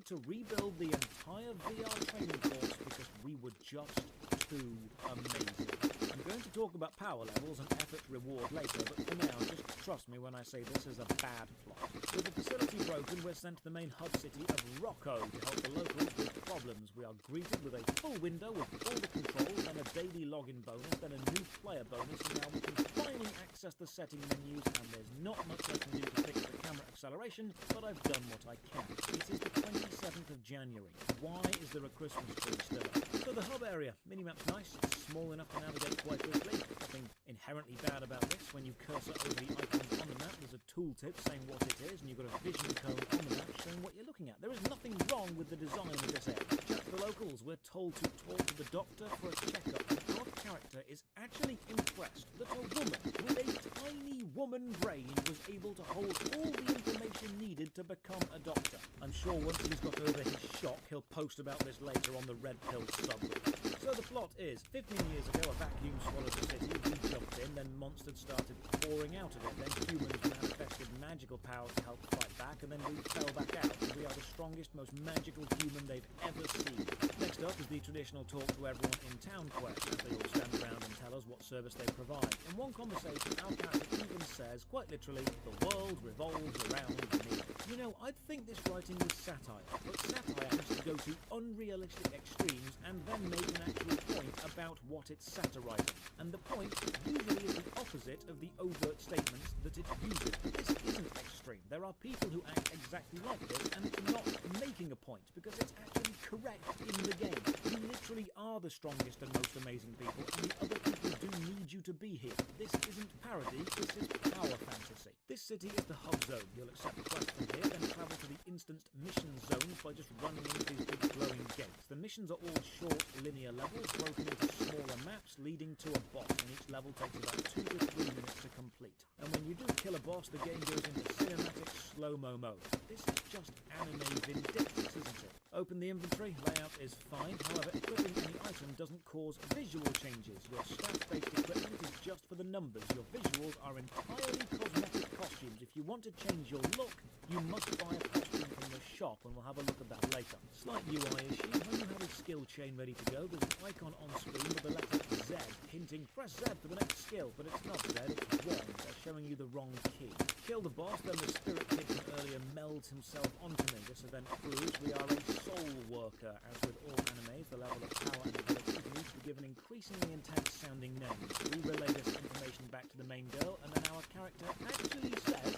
to rebuild the entire VR training course because we were just too amazing. I'm going to talk about power levels and effort reward later, but for now, just trust me when I say this is a bad plot. With the facility broken, we're sent to the main hub city of Rocco to help the locals with problems. We are greeted with a full window with all the controls, then a daily login bonus, then a new player bonus, and now we can finally access the setting menus, and there's not much I can do to fix the camera acceleration, but I've done what I can. It is the 27th of January. Why is there a Christmas tree still up? So the hub area, minimap's nice, it's small enough to navigate quite quickly. Nothing inherently bad about this. When you cursor over the icons on the map, there's a tooltip saying what it is, and you've got a vision cone on the map showing what you're looking at. There is nothing wrong with the design of this area. Chat to the locals, we're told to talk to the doctor for a checkup, and our character is actually impressed that a woman with a tiny woman brain was able to hold all the information needed to become a doctor. I'm sure once he's got over his shock, he'll post about this later on the Red Pill subreddit. So the plot is, 15 years ago, a vacuum swallowed the city, we jumped in, then monsters started pouring out of it, then humans manifested magical powers to help fight back, and then we fell back out, and we are the strongest, most magical human they've ever seen. Next up is the traditional talk to everyone in town quest, as they all stand around and tell us what service they provide. In one conversation, our character even says, quite literally, the world revolves around me. You know, I'd think this writing was satire, but satire has to go to unrealistic extremes and then make an actual point about what it's satirizing. And the point usually is the opposite of the overt statements that it uses. But this isn't extreme. There are people who act exactly like this, and it's not making a point, because it's actually correct in the game. You literally are the strongest and most amazing people, and the other people do need you to be here. This isn't parody, this is power fantasy. This city is the hub zone. You'll accept quests from here, then travel to the instanced mission zones by just running into these big glowing gates. The missions are all short, linear levels, broken into smaller maps, leading to a boss, and each level takes about 2 to 3 minutes to complete. And when you do kill a boss, the game goes into cinematic slow-mo mode. This is just anime Vindictus, isn't it? Open the inventory, layout is fine, however, equipping any item doesn't cause visual changes. Your stat-based equipment is just for the numbers. Your visuals are entirely cosmetic costumes. If you want to change your look, you must buy a costume from the shop, and we'll have a look at that later. Slight UI issue. When you have a skill chain ready to go, there's an icon on screen with the letter Z, hinting press Z for the next skill, but it's not Z, it's 1. They're showing you the wrong key. Kill the boss, then the spirit kid from earlier melds himself onto me. This event proves we are a soul worker. As with all animes, the level of power and abilities need to be given increasingly intense sounding names. We relay this information back to the main girl, and then our character actually says,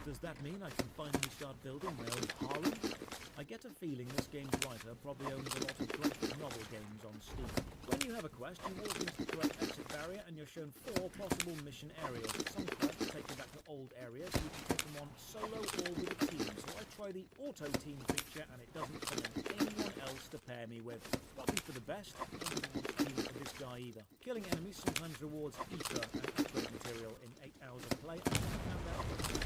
does that mean I can finally start building my own harem? I get a feeling this game's writer probably owns a lot of graphic novel games on Steam. When you have a quest, you walk into the correct exit barrier and you're shown 4 possible mission areas. Some quests take you back to old areas, and you can take them on solo or with a team. So I try the auto team feature, and it doesn't find anyone else to pair me with. Probably for the best. I wouldn't want to team up with this guy either. Killing enemies sometimes rewards ether and upgrade material. In 8 hours of play, I found out that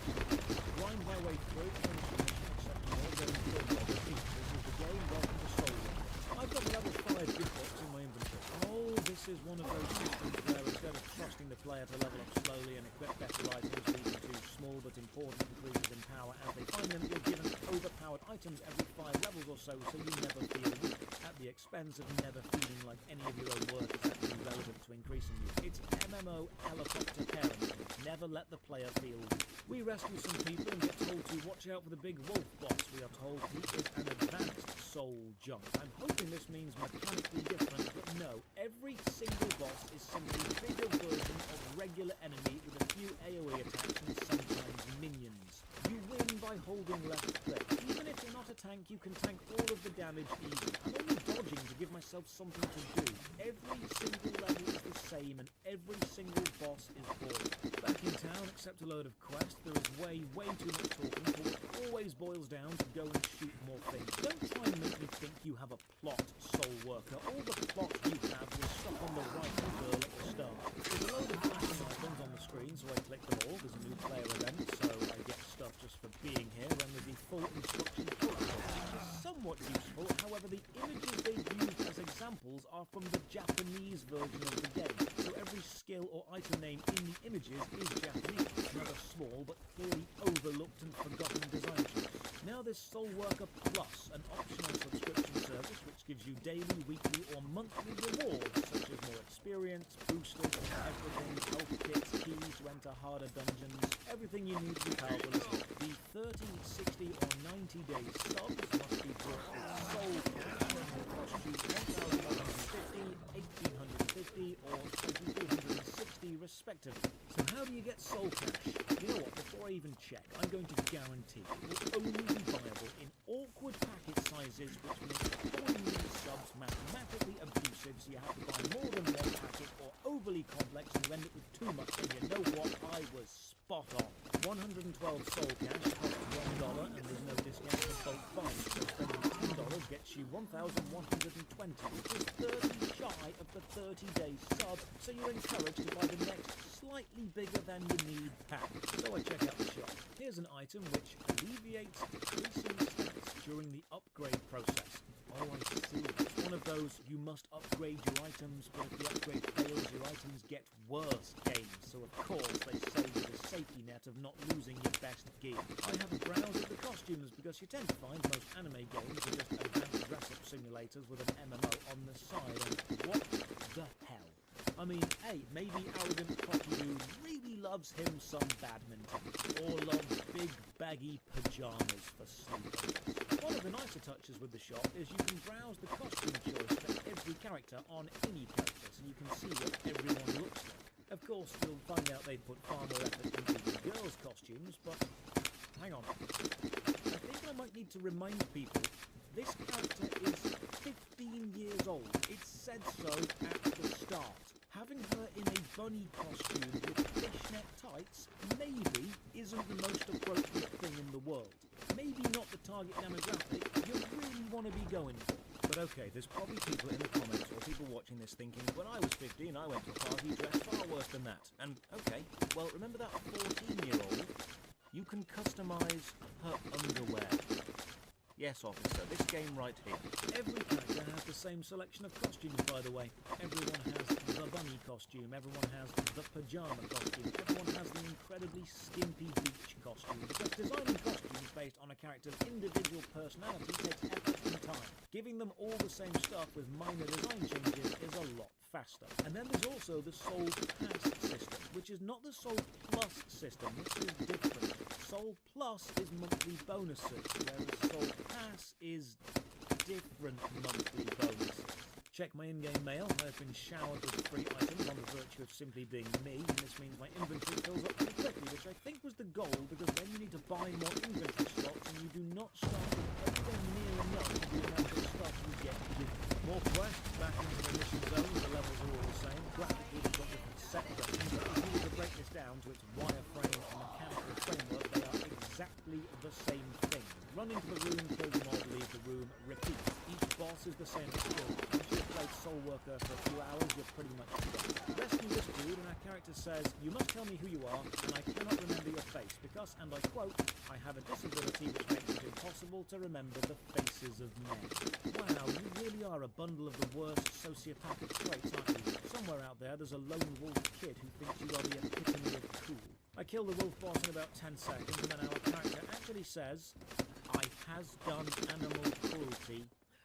grind my way through, finish the mission, accept more, getting killed by the features of the game. Welcome to Soul Worker. I've got level 5 gift box in my inventory. Oh, this is one of those systems where instead of trusting the player to level up slowly and equip better items, leading to small but important increases in power as they find them, you're given overpowered items every 5 levels or so you never feel weak, at the expense of never feeling like any of your own work is actually relevant to increasing you. It's MMO helicopter parenting. Never let the player feel weak. We rescue some people and get told to watch out for the big wolf boss. We are told he is an advanced soul junk. I'm hoping this means mechanically different, but no. Every single boss is simply a bigger version of regular enemy with a few AoE attacks and sometimes minions. You win by holding left click. Even if you're not a tank, you can tank all of the damage easily. I'm only dodging to give myself something to do. Every single level is the same, and every single boss is boring. Back in town, accept a load of quests. There is way too much talking for what always boils down to go and shoot more things. Don't try and make me think you have a plot, soul worker. All the plot you have was stuck on the rifle girl at the start. There's a load of flashing icons on the screen, so I click them all. There's a new player event, so I get stuff just for being here, and there's the full instruction help box, which is somewhat useful. However, the images they've used as examples are from the Japanese version of the game, so every skill or item name in the images is Japanese. Another small but clearly overlooked and forgotten design choice. Now there's this Soul Worker Plus, an optional subscription service which gives you daily, weekly or monthly rewards such as more experience, boosters, everything, health kits, keys to enter harder dungeons, everything you need to be powerful is here. The 30, 60 or 90 day subs must be bought with Soul Cash, and will cost you 1,150, 1,850 or 2,360 respectively. So how do you get Soul Cash? You know what, before I even check, I'm going to guarantee it will only be viable in awkward packet sizes which make calling these subs mathematically abusive, so you have to buy more than one packet, or overly complex and you end up with too much, and you know what, I was spot on. 112 Soul Cash costs $1 and there's no discount for bulk buys, so spending $10 gets you 1,120, which is 30 shy of the 30-day sub, so you're encouraged to buy the next slightly bigger than you need pack. So I check out the shop. Here's an item which alleviates decreasing stats during the upgrade process. Oh, I see. It's one of those you must upgrade your items, but if the upgrade fails, your items get worse games. So of course they say with a safety net of not losing your best gear. I have a browse at the costumes because you tend to find most anime games are just advanced dress-up simulators with an MMO on the side, and what the hell? I mean, hey, maybe arrogant cocky dude really loves him some badminton, or loves big baggy pajamas for sleeping. One of the nicer touches with the shop is you can browse the costume choice for every character on any character, so you can see what everyone looks like. Of course, you'll find out they put far more effort into the girls' costumes, but hang on. I think I might need to remind people this character is 15 years old. It said so at the start. Having her in a bunny costume with fishnet tights maybe isn't the most appropriate thing in the world. Maybe not the target demographic you really want to be going for. But okay, there's probably people in the comments or people watching this thinking, when I was 15 I went to a party dressed far worse than that. And okay, well remember that 14-year-old? You can customise her underwear. Yes, officer, this game right here. Every character has the same selection of costumes, by the way. Everyone has the bunny costume, everyone has the pajama costume, everyone has the incredibly skimpy beach costume, because designing costumes based on a character's individual personality takes effort and time. Giving them all the same stuff with minor design changes is a lot faster. And then there's also the Soul Pass system, which is not the Soul Plus system. This is different. Soul Plus is monthly bonuses, whereas Soul Pass is different monthly bonuses. Check my in-game mail. I've been showered with free items on the virtue of simply being me, and this means my inventory fills up pretty quickly, which I think was the goal, because then you need to buy more inventory slots, and you do not start with anywhere near enough of the amount of stuff you get given. More quests back into the mission zones. The levels are all the same. Graphically, they've got different set dressings, but if you were to break this down to its wireframe and mechanical framework, they are exactly the same thing. Run into the room, kill the mob, leave the room, repeat. Each boss is the same as skill. Once you've played Soul Worker for a few hours, you're pretty much done. Rescue this dude, and our character says, "You must tell me who you are, and I cannot remember your face, because, and I quote, I have a disability which makes it impossible to remember the faces of men." Wow, you really are a bundle of the worst sociopathic traits, aren't you? Somewhere out there's a lone wolf kid who thinks you are the epitome of cool. I kill the wolf boss in about 10 seconds, and then our character actually says, "I has done animal cruelty.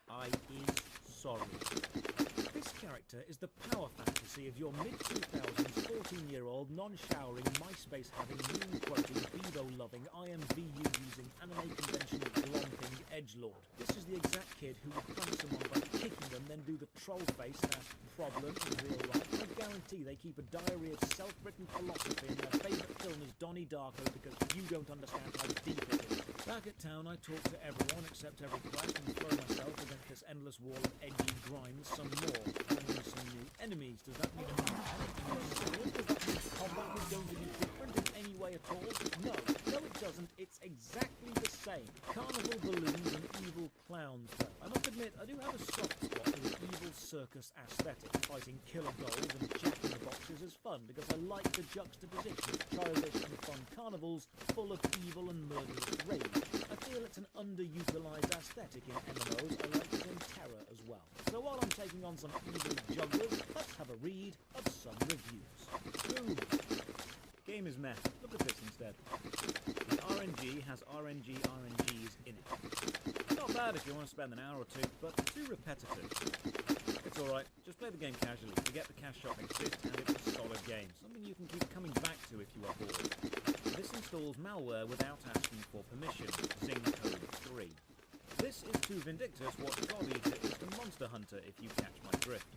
I is sorry." This character is the power fantasy of your mid-2000s 14-year-old non-showering, MySpace-having, meme-quoting, Bebo-loving, IMVU-using, anime convention glomping edgelord. This is the exact kid who would prank someone by kicking them, then do the troll face and ask problem in real life. I guarantee they keep a diary of self-written philosophy, and their favourite film is Donnie Darko because you don't understand how deep it is. Back at town, I talk to everyone, accept every quest, and throw myself against this endless wall of edgy grinds some more. Finally, some new enemies. Does that mean a new mechanic, a new sword? Does that mean combat is going to be different in any way at all? No, it doesn't. It's exactly the same. Carnival balloons and evil clowns, though. I must admit, I do have a soft spot for the evil circus aesthetic. Fighting killer dolls and jack-in-the-boxes is fun because I like the juxtaposition of childish and fun carnivals full of evil and murderous rage. I feel it's an underutilized aesthetic in MMOs. I like it in Terra as well. So while I'm taking on some evil jugglers, let's have a read of some reviews. Boom! Game is meh. Look at this instead. The RNG has RNGs in it. Not bad if you want to spend an hour or two, but too repetitive. It's alright, just play the game casually, forget the cash shop exists, and it's a solid game, something you can keep coming back to if you are bored. This installs malware without asking for permission, Zing Code 3. This is to Vindictus what God Eater is to Monster Hunter, if you catch my drift.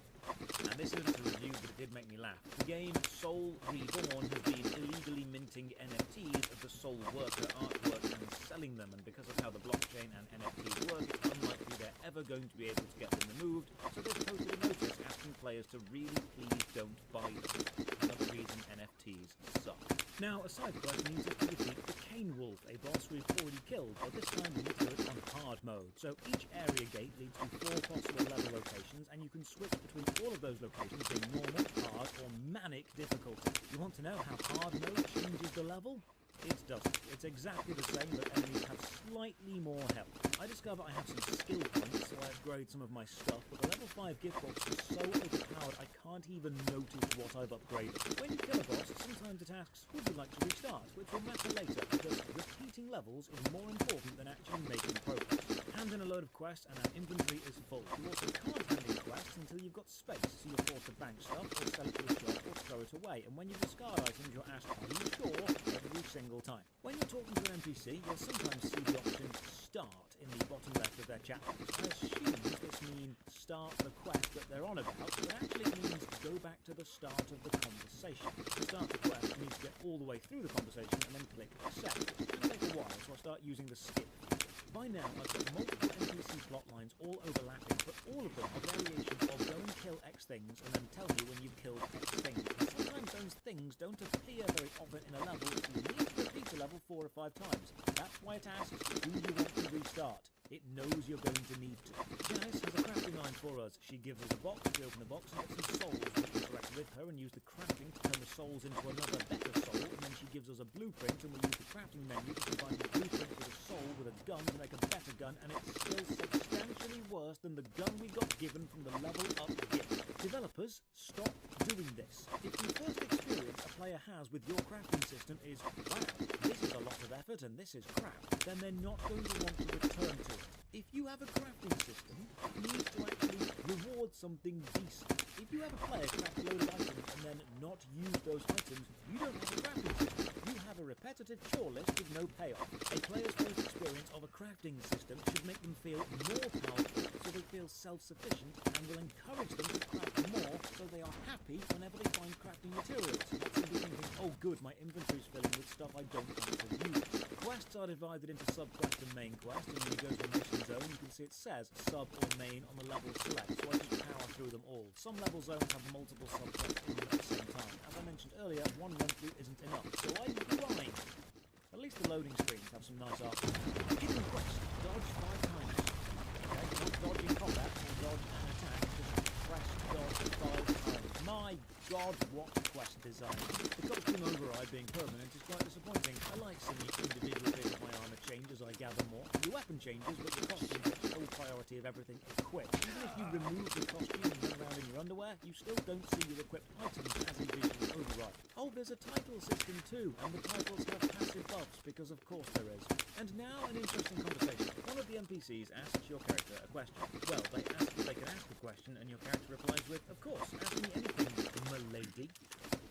And this isn't a review, but it did make me laugh. The game Soul Reborn has been illegally minting NFTs of the Soul Worker artwork and selling them, and because of how the blockchain and NFTs work, it's unlikely they're ever going to be able to get them removed, so they've posted a notice asking players to really please don't buy them. Another reason NFTs suck. Now, a side quest needs us to defeat the Cane Wolf, a boss we've already killed, but this time we need to do it on hard mode. So each area gate leads to 4 possible level locations, and you can switch between all of those locations in normal, hard, or manic difficulty. You want to know how hard mode changes the level? It doesn't. It's exactly the same, but enemies have slightly more health. I discover I have some skill points, so I upgrade some of my stuff, but the level 5 gift box is so overpowered I can't even notice what I've upgraded. When you kill a boss, sometimes it asks, would you like to restart, which will matter later, because repeating levels is more important than actually making progress. Hand in a load of quests and our inventory is full. You also can't hand in quests until you've got space, so you're forced to bank stuff, or sell it to a shop, or throw it away, and when you discard items you're asked, are you sure, every single time. When you're talking to an NPC, you'll sometimes see the option start in the bottom left of their chat box. I assume this means start the quest that they're on about, but actually it means go back to the start of the conversation. To start the quest, you need to get all the way through the conversation and then click accept, which can take a while, so I start using the skip feature. By now, I've got multiple NPC plot lines all overlapping, but all of them are variations of go and kill X things and then tell me when you've killed X things. And sometimes those things don't appear very often in a level, so you need to repeat a level 4 or 5 times. That's why it asks, do you want to restart? It knows you're going to need to. Janice has a crafting line for us. She gives us a box, we open the box and get some souls. We interact with her and use the crafting to turn the souls into another better soul, and then she gives us a blueprint and we use the crafting menu to combine the blueprint with a soul with a gun to make a better gun, and it's still substantially worse than the gun we got given from the level up gift. Developers, stop doing this. If the first experience a player has with your crafting system is, wow, this is a lot of effort and this is crap, then they're not going to want to return to it. If you have a crafting system, it needs to actually reward something decent. If you have a player craft a load of items and then not use those items, you don't have a crafting system. You have a repetitive chore list with no payoff. A player's first experience of a crafting system should make them feel more powerful, so they feel self-sufficient, and will encourage them to craft more so they are happy whenever they find crafting materials, not simply thinking, oh good, my inventory's filling with stuff I don't want to use. Quests are divided into sub-quest and main quest, and when you go to a mission zone, you can see it says sub or main on the level select, so I just power through them all. Some level zones have multiple sub-quests in them at the same time. As I mentioned earlier, one run-through isn't enough, so I grind. At least the loading screens have some nice art. Hidden quest, dodge 5 times. Okay, not dodge in combat, or dodge and attack, just press dodge 5 times. My god, what quest design. The costume override being permanent is quite disappointing. I like seeing each individual bit of my armour change as I gather more. Your weapon changes, but your costume gets full priority of everything equipped. Even if you remove the costume and run around in your underwear, you still don't see your equipped items as a visual override. Oh, there's a title system too, and the titles have passive buffs, because of course there is. And now an interesting conversation. One of the NPCs asks your character a question. Well, they ask if they can ask a question, and your character replies with, of course, ask me anything, m'lady.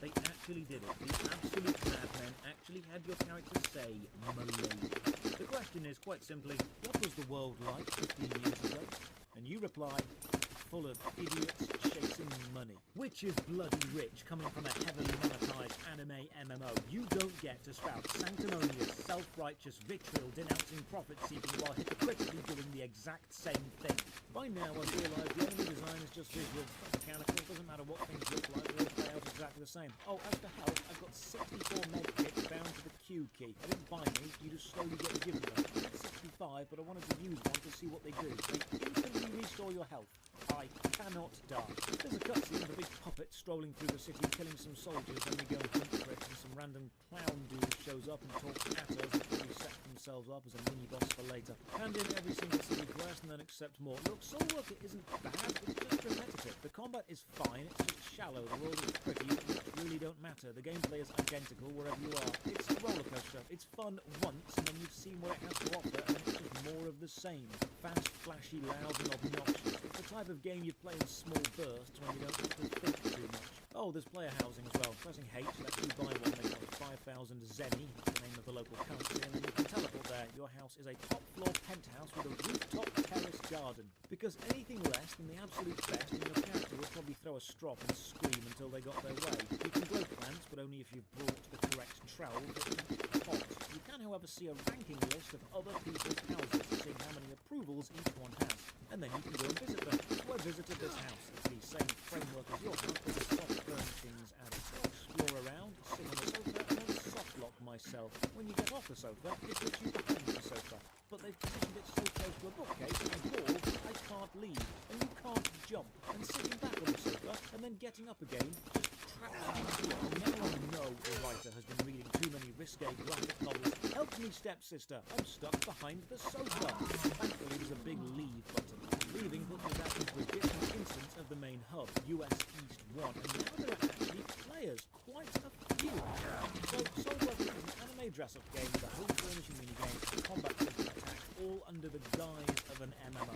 They actually did it. The absolute madmen actually had your character say m'lady. The question is, quite simply, what was the world like 15 years ago? And you reply, full of idiots chasing money. Which is bloody rich, coming from a heavily monetized anime MMO. You don't get to spout sanctimonious, self-righteous vitriol denouncing profit-seeking while hypocritically doing the exact same thing. By now I've realised the enemy design is just visual, it's not mechanical, it doesn't matter what things look like, they all play out exactly the same. Oh, as for health, I've got 64 med kits bound to the Q key. I didn't buy these, you just slowly get given them. I had 65, but I wanted to use one to see what they do. They instantly restore your health. I cannot die. There's a cutscene of a big puppet strolling through the city, killing some soldiers, then we go and hunt for it, and some random clown dude shows up and talks at us before we set themselves up as a mini-boss for later. Hand in every single city quest, less and then accept more. Look, Soul Worker isn't bad, it's just repetitive. The combat is fine, it's just shallow, the world is pretty, the looks really don't matter. The gameplay is identical wherever you are. It's a roller coaster. It's fun once, and then you've seen what it has to offer, and then it's just more of the same. Fast, flashy, loud, and obnoxious. It's the type of game you play in small bursts when you don't have to think too much. Oh, there's player housing as well. Pressing H lets you buy one. They cost 5,000 Zenny, that's the name of the local currency, and then you can teleport there. Your house is a top-floor penthouse with a rooftop terrace garden. Because anything less than the absolute best, and your character would probably throw a strop and scream until they got their way. You can grow plants, but only if you've brought the correct trowel for each pot. You can, however, see a ranking list of other people's houses, seeing how many approvals each one has, and then you can go and visit them. So I visited this house. It's the same framework as your house, with the soft furnishings added. So I explore around, sit on the sofa, and then soft lock myself. When you get off the sofa, it puts you behind the sofa. But they've positioned it so close to a bookcase and wall, I can't leave, and you can't jump. And sitting back on the sofa, and then getting up again, just traps you. And now I know the writer has been reading too many risque graphic novels. Help me, stepsister. I'm stuck behind the sofa. Thankfully, there's a big leave button. Leaving puts me back into a different instance of the main hub, US East 1, and now there are actually players, quite a few. So, Soul Worker is an anime dress-up game with a home furnishing minigame and combat system attacks, all under the guise of an MMO.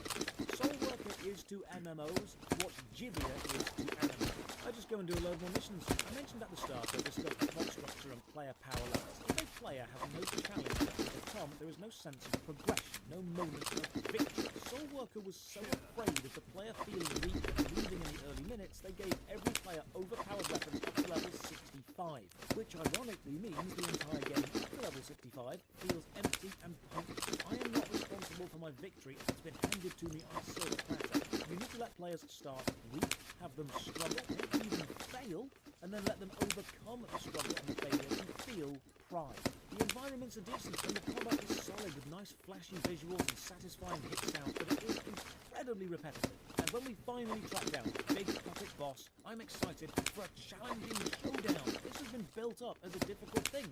Soul Worker is to MMOs what Jivia is to anime. I just go and do a load more missions. I mentioned at the start I discussed the plot structure and player power levels. If a player has no challenge to overcome, there is no sense of progression, no moment of victory. Soul Worker was so afraid of the player feeling weak and losing in the early minutes, they gave every player overpowered weapons up to level 65, which ironically means the entire game up to level 65 feels empty and pointless. I am not responsible for my victory if it's been handed to me on a silver platter. You need to let players start weak, have them struggle, maybe even fail, and then let them overcome the struggle and the failure to feel pride. The environments are decent and the combat is solid with nice flashy visuals and satisfying hit sounds, but it is incredibly repetitive. And when we finally track down the big puppet boss, I'm excited for a challenging showdown. This has been built up as a difficult thing.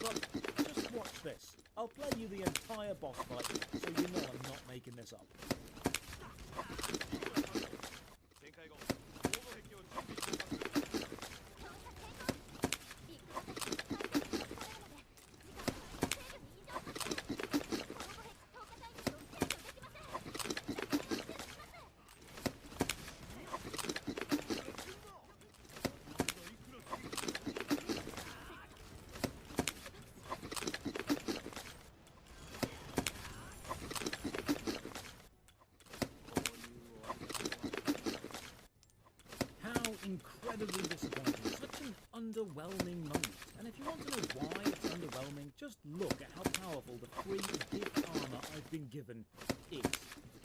But just watch this. I'll play you the entire boss fight so you know I'm not making this up. Incredibly disappointing, such an underwhelming moment. And if you want to know why it's underwhelming, just look at how powerful the free gift armor I've been given is.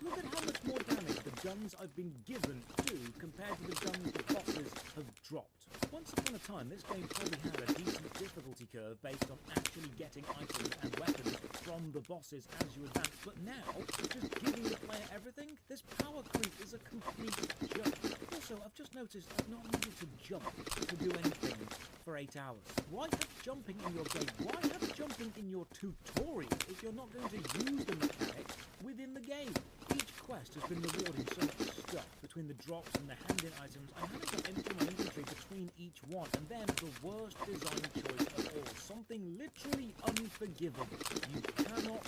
Look at how much more damage the guns I've been given do compared to the guns the bosses have dropped. Once upon a time, this game probably had a decent difficulty curve based on actually getting items and weapons from the bosses as you advance, but now, just giving the player everything, this power creep is a complete joke. Also, I've just noticed I've not needed to jump to do anything for 8 hours. Why have jumping in your game? Why have jumping in your tutorial if you're not going to use the mechanic within the game? Each quest has been rewarding so much stuff between the drops and the hand-in items. I'm having to empty my inventory between each one, and then the worst design choice of all, something literally unforgivable. You cannot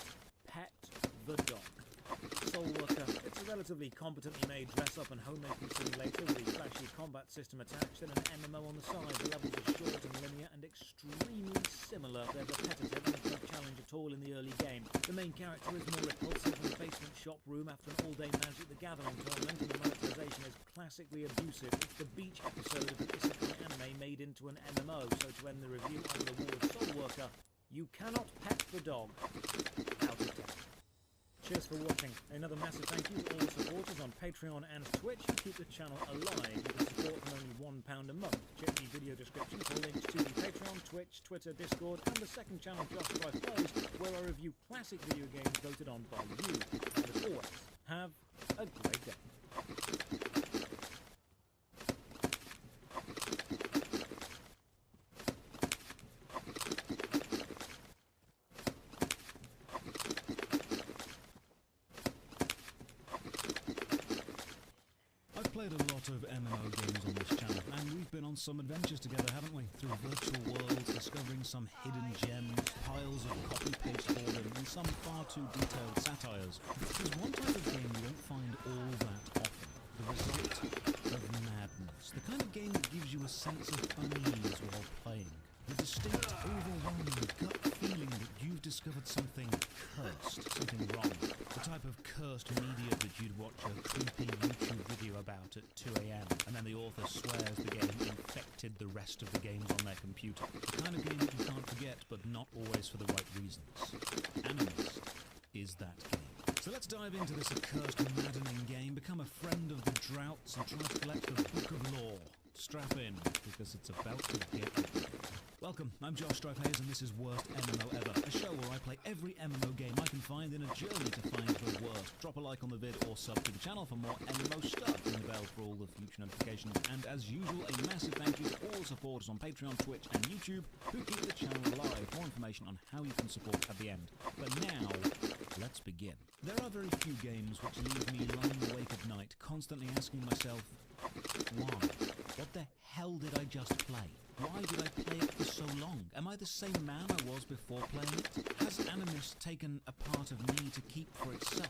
pet the dog. Soul Worker. It's a relatively competently made dress-up and homemaking simulator with a flashy combat system attached and an MMO on the side. The levels are short and linear and extremely similar. They're repetitive and there's no challenge at all in the early game. The main character is more repulsive than the basement shop room after an all-day Magic the Gathering tournament, and the monetization is classically abusive. It's the beach episode of an isekai anime made into an MMO, so to end the review, I will award Soul Worker, you cannot pet the dog, out of 10. Cheers for watching. Another massive thank you to all the supporters on Patreon and Twitch who keep the channel alive. You can support from only £1 a month. Check the video description for links to the Patreon, Twitch, Twitter, Discord, and the second channel Josh Drive Plays, where I review classic video games voted on by you. And as always, have a great day. played a lot of MMO games on this channel, and we've been on some adventures together, haven't we? Through virtual worlds, discovering some hidden gems, piles of copy-paste boredom, and some far too detailed satires. There's one type of game you don't find all that often. The result of madness. The kind of game that gives you a sense of unease while playing. The distinct, overwhelming gut feeling that you've discovered something cursed, something wrong. The type of cursed media that you'd watch a creepy YouTube video about at 2 a.m. and then the author swears the game infected the rest of the games on their computer. The kind of game that you can't forget, but not always for the right reasons. Animist is that game. So let's dive into this accursed, maddening game, become a friend of the droughts, and try to collect the Book of Lore. Strap in, because it's about to get ugly. Welcome, I'm Josh Stripe Hayes, and this is Worst MMO Ever, a show where I play every MMO game I can find in a journey to find the worst. Drop a like on the vid or sub to the channel for more MMO stuff, ring the bell for all the future notifications, and as usual, a massive thank you to all supporters on Patreon, Twitch and YouTube who keep the channel alive. More information on how you can support at the end. But now, let's begin. There are very few games which leave me lying awake at night, constantly asking myself, why? What the hell did I just play? Why did I play it for so long? Am I the same man I was before playing it? Has Animist taken a part of me to keep for itself?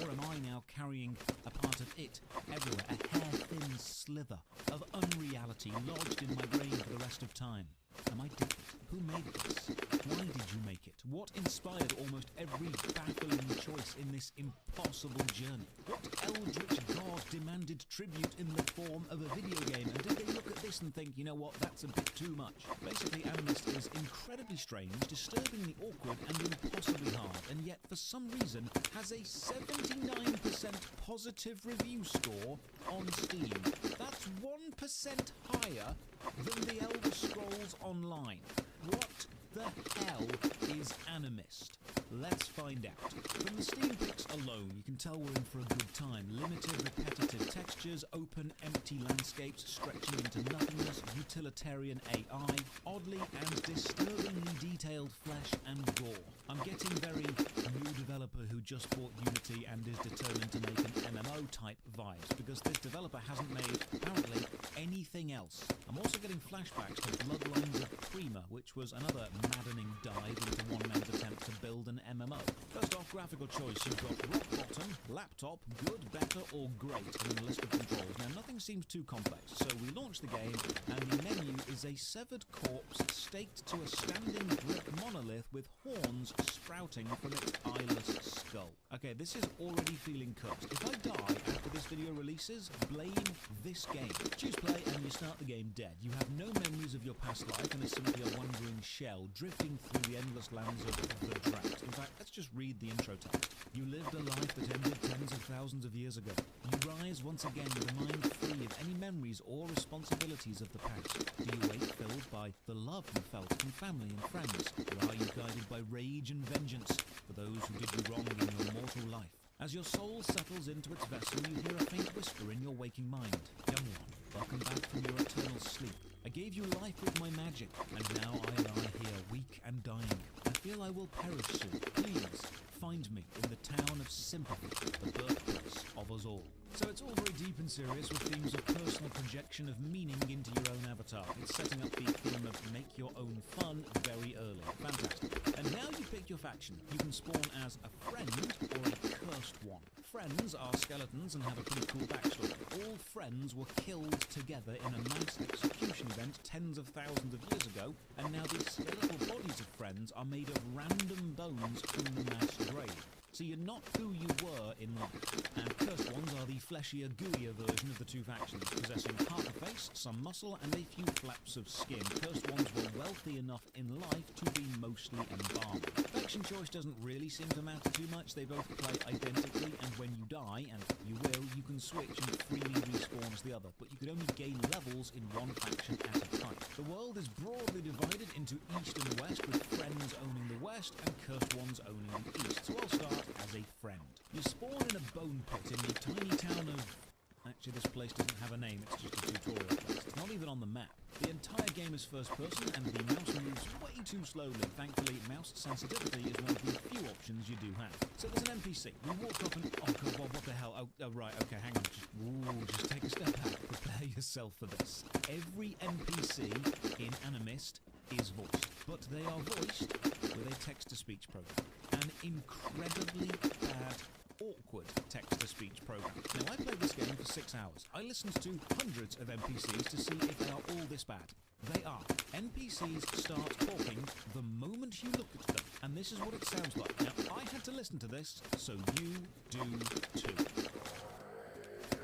Or am I now carrying a part of it everywhere, a hair-thin slither of unreality lodged in my brain for the rest of time? Am I different? Who made this? Why did you make it? What inspired almost every baffling choice in this impossible journey? What eldritch god demanded tribute in the form of a video game? And did they look at this and think, you know what, that's a bit too much? Basically, Animist is incredibly strange, disturbingly awkward, and impossibly hard, and yet for some reason has a 79% positive review score on Steam. That's 1% higher than the Elder Scrolls Online. What the hell is Animist? Let's find out. From the Steam pics alone, you can tell we're in for a good time. Limited, repetitive textures, open, empty landscapes stretching into nothingness, utilitarian AI, oddly and disturbingly detailed flesh and gore. I'm getting very new developer who just bought Unity and is determined to make an MMO type vibes, because this developer hasn't made, apparently, anything else. I'm also getting flashbacks to Bloodlines of Prima, which was another maddening dive into one man's attempt to build an MMO. First off, graphical choice. You've got rock bottom, laptop, good, better or great, and then a list of controls. Now, nothing seems too complex, so we launch the game, and the menu is a severed corpse staked to a standing brick monolith with horns sprouting from its eyeless skull. Okay, this is already feeling cursed. If I die after this video releases, blame this game. Choose play and you start the game dead. You have no memories of your past life and are simply a wandering shell drifting through the endless lands of the drought. In fact, let's just read the intro text. You lived a life that ended tens of thousands of years ago. You rise once again with a mind free of any memories or responsibilities of the past. Do you wake filled by the love you felt from family and friends? Or are you guided by rage and vengeance for those who did you wrong in your mortal life? As your soul settles into its vessel, you hear a faint whisper in your waking mind. Young one, welcome back from your eternal sleep. I gave you life with my magic, and now I lie here, weak and dying. I feel I will perish soon. Please, find me in the town of sympathy, the birthplace of us all. So it's all very deep and serious, with themes of personal projection of meaning into your own avatar. It's setting up the theme of make your own fun very early. Fantastic. And now you pick your faction. You can spawn as a friend or a cursed one. Friends are skeletons and have a pretty cool backstory. All friends were killed together in a mass execution event tens of thousands of years ago, and now these skeletal bodies of friends are made of random bones from the mass grave. So you're not who you were in life. And cursed ones are the fleshier, gooier version of the two factions, possessing half a face, some muscle, and a few flaps of skin. Cursed ones were wealthy enough in life to be mostly embalmed. Faction choice doesn't really seem to matter too much. They both play identically, and when you die, and you will, you can switch and freely respawn as the other, but you can only gain levels in one faction at a time. The world is broadly divided into East and West, with friends owning the West and cursed ones owning the East. So I'll start as a friend. You spawn in a bone pit in the tiny town of... Actually, this place doesn't have a name, it's just a tutorial place. It's not even on the map. The entire game is first person and the mouse moves way too slowly. Thankfully, mouse sensitivity is one of the few options you do have. So there's an NPC. We walk up and... Oh god, what the hell? Oh right, okay, hang on. Just take a step back. Prepare yourself for this. Every NPC in Animist is voiced, but they are voiced with a text-to-speech program. An incredibly bad, awkward text-to-speech program. Now, I played this game for 6 hours. I listened to hundreds of NPCs to see if they are all this bad. They are. NPCs start talking the moment you look at them, and this is what it sounds like. Now, I had to listen to this, so you do too.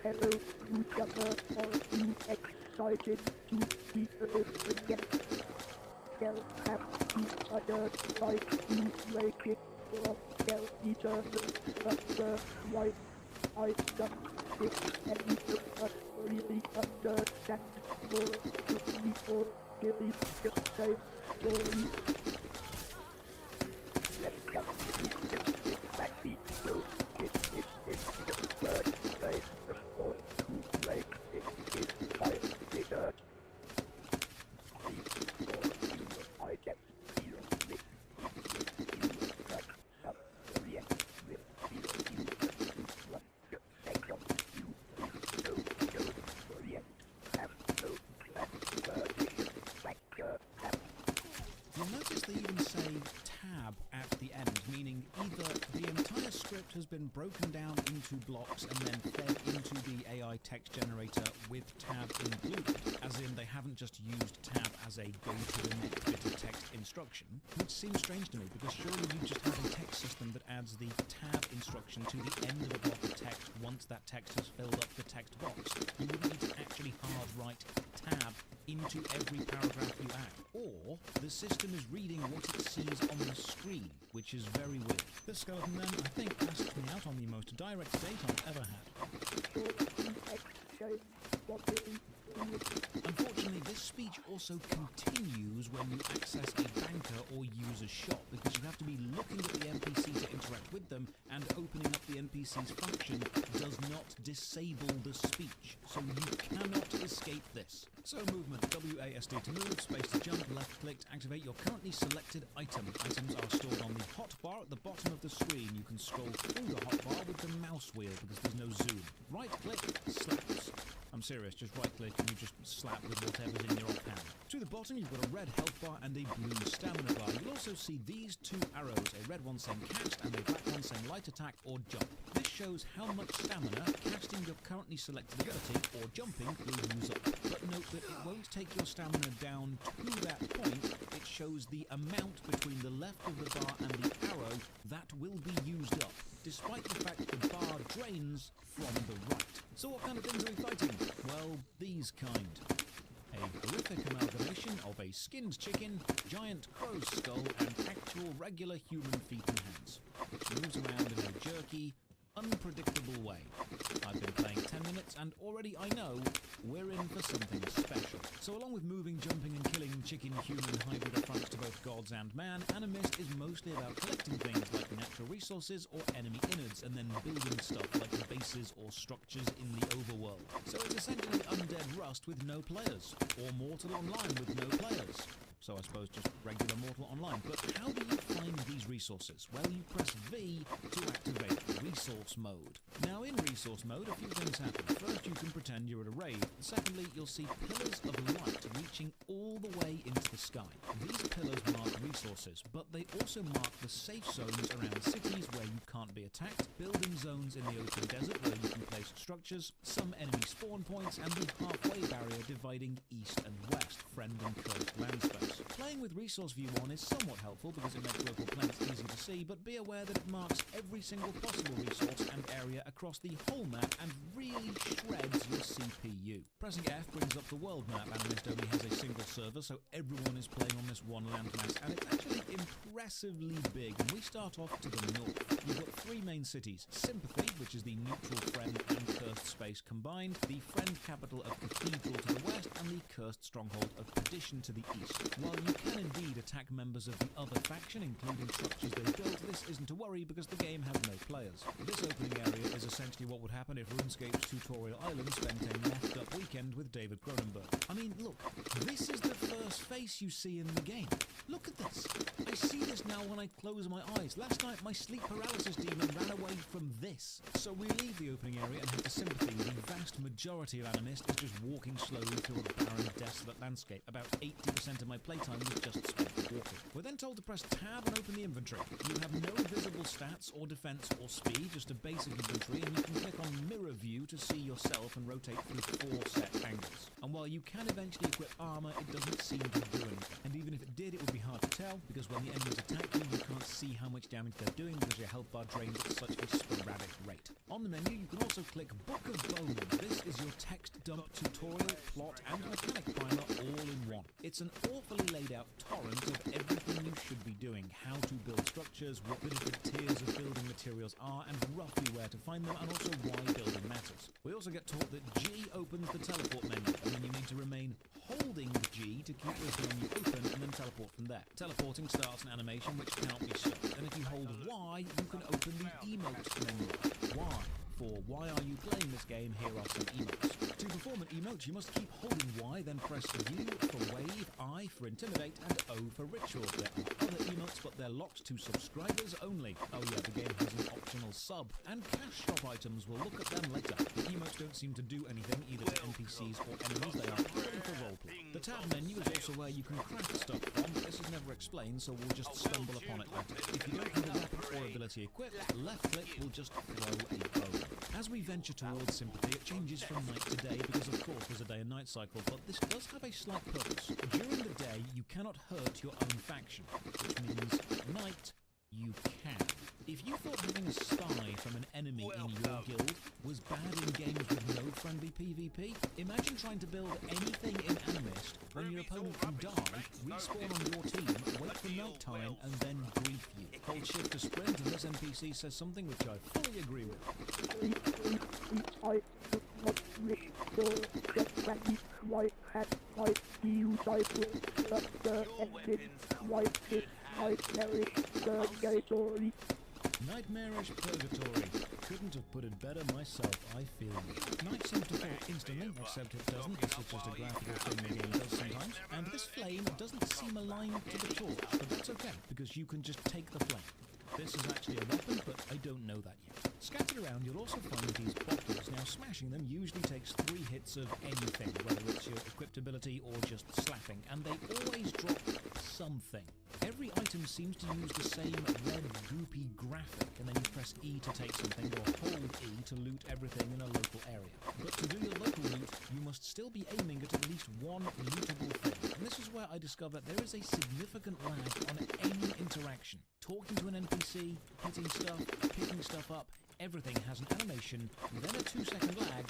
Hello, newcomer. Are you excited to be a guest? They'll have each other like you make it, or they'll either the right. I don't think any of us really understand more to me or really just say stories. Let's come to exactly so it is the word place before to make it is fire desert. I get feel this you like some react with feel you what you take of you no react have no class like have. You'll notice they even say tab at the end, meaning either the entire script has been broken down into blocks and then fed into the AI text generator with tab included, as in they haven't just used tab as a go to the next bit of text instruction, which seems strange to me because surely you just have a text system that adds the tab instruction to the end of a block of text once that text has filled up the text box. You wouldn't need to actually hard write tab into every paragraph you add. Or the system is reading what it sees on the screen, which is very weird. This skeleton then, I think, asked me out on the most direct date I've ever had. Unfortunately, this speech also continues when you access a banker or use a shop, because you have to be looking at the NPC to interact with them, and opening up the NPC's function does not disable the speech, so you cannot escape this. So movement, WASD to move, space to jump, left click to activate your currently selected item. Items are stored on the hotbar at the bottom of the screen. You can scroll through the hotbar with the mouse wheel because there's no zoom. Right click, slaps. I'm serious, just right click and you just slap with whatever's in your offhand. To the bottom you've got a red health bar and a blue stamina bar. You'll also see these two arrows, a red one saying cast and a black one saying light attack or jump. This shows how much stamina casting your currently selected ability or jumping will use up. But note that it won't take your stamina down to that point, it shows the amount between the left of the bar and the arrow that will be used up, despite the fact the bar drains from the right. So what kind of things are we fighting? Well, these kind. A horrific amalgamation of a skinned chicken, giant crow's skull, and actual regular human feet and hands, which moves around in a jerky, unpredictable way. I've been playing 10 minutes and already I know we're in for something special. So along with moving, jumping and killing chicken-human hybrid affronts to both gods and man, Animist is mostly about collecting things like natural resources or enemy innards and then building stuff like bases or structures in the overworld. So it's essentially Undead Rust with no players, or Mortal Online with no players. So I suppose just regular Mortal Online. But how do you find these resources? Well, you press V to activate Resource Mode. Now in Resource Mode, a few things happen. First, you can pretend you're at a raid. Secondly, you'll see pillars of light reaching all the way into the sky. These pillars mark resources, but they also mark the safe zones around cities where you can't be attacked, building zones in the open desert where you can place structures, some enemy spawn points, and the halfway barrier dividing east and west, friend and cursed land space. Playing with Resource View on is somewhat helpful because it makes local planets easy to see, but be aware that it marks every single possible resource and area across the whole map and really shreds your CPU. Pressing F brings up the world map. Animist only has a single server, so everyone is playing on this one landmass, and it's actually impressively big. And we start off to the north. You've got three main cities: Sympathy, which is the neutral friend and cursed space combined, the friend capital of Cathedral to the west, and the cursed stronghold of Perdition to the east. While you can indeed attack members of the other faction, including structures they built, this isn't to worry because the game has no players. This opening area is a essentially what would happen if RuneScape's Tutorial Island spent a left up weekend with David Cronenberg. I mean, look, this is the first face you see in the game. Look at this. I see this now when I close my eyes. Last night, my sleep paralysis demon ran away from this. So we leave the opening area and head to Sympathy. The vast majority of Animist is just walking slowly through a barren, desolate landscape. About 80% of my playtime was just spent walking. We're then told to press tab and open the inventory. You have no visible stats or defense or speed, just a basic inventory, and you can click on mirror view to see yourself and rotate through 4 set angles. And while you can eventually equip armor, it doesn't seem to do anything. And even if it did, it would be hard to tell, because when the enemies attack you, you can't see how much damage they're doing because your health bar drains at such a sporadic rate. On the menu, you can also click Book of Bones. This is your text dump tutorial, plot, and mechanic primer all in one. It's an awfully laid out torrent of everything you should be doing, how to build structures, what the different tiers of building materials are, and roughly where to find them, and also why building matters. We also get taught that G opens the teleport menu, and then you need to remain holding G to keep this menu open and then teleport from there. Teleporting starts an animation which cannot be stopped, and if you hold Y, you can open the emote menu. Y. For why are you playing this game, here are some emotes. To perform an emote, you must keep holding Y, then press U for wave, I for intimidate, and O for ritual. There are other emotes, but they're locked to subscribers only. Oh yeah, the game has an optional sub. And cash shop items, we'll look at them later. The emotes don't seem to do anything, either to NPCs or enemies, they are purely for roleplay. The tab menu is also where you can craft stuff from, but this is never explained, so we'll just stumble upon it later. If you don't have a weapon or ability equipped, left click will just throw a bow. As we venture towards Sympathy, it changes from night to day because of course there's a day and night cycle, but this does have a slight purpose. During the day, you cannot hurt your own faction, which means at night, you can. If you thought having a spy from an enemy in your guild was bad in games with no friendly PvP, imagine trying to build anything in Animist when your opponent can die, respawn on your team, wait for night time, and then grief you. Hold shift to sprint, and this NPC says something which I fully agree with. I do not wish to get ready. Why had I used I will the engine? Why did I perish the gatory? Nightmarish purgatory. Couldn't have put it better myself, I feel you. Night seems to fall instantly, except it doesn't. This is just a graphical thing the game does sometimes. And this flame doesn't seem aligned to the torch, but that's okay, because you can just take the flame. This is actually a weapon, but I don't know that yet. Scattered around, you'll also find these bottles. Now, smashing them usually takes 3 hits of anything, whether it's your equipped ability or just slapping, and they always drop something. Every item seems to use the same red, goopy graphic, and then you press E to take something, or hold E to loot everything in a local area. But to do your local loot, you must still be aiming at least one lootable thing. And this is where I discover there is a significant lag on any interaction. Talking to an NPC, hitting stuff, picking stuff up, everything has an animation, then a 2-second lag,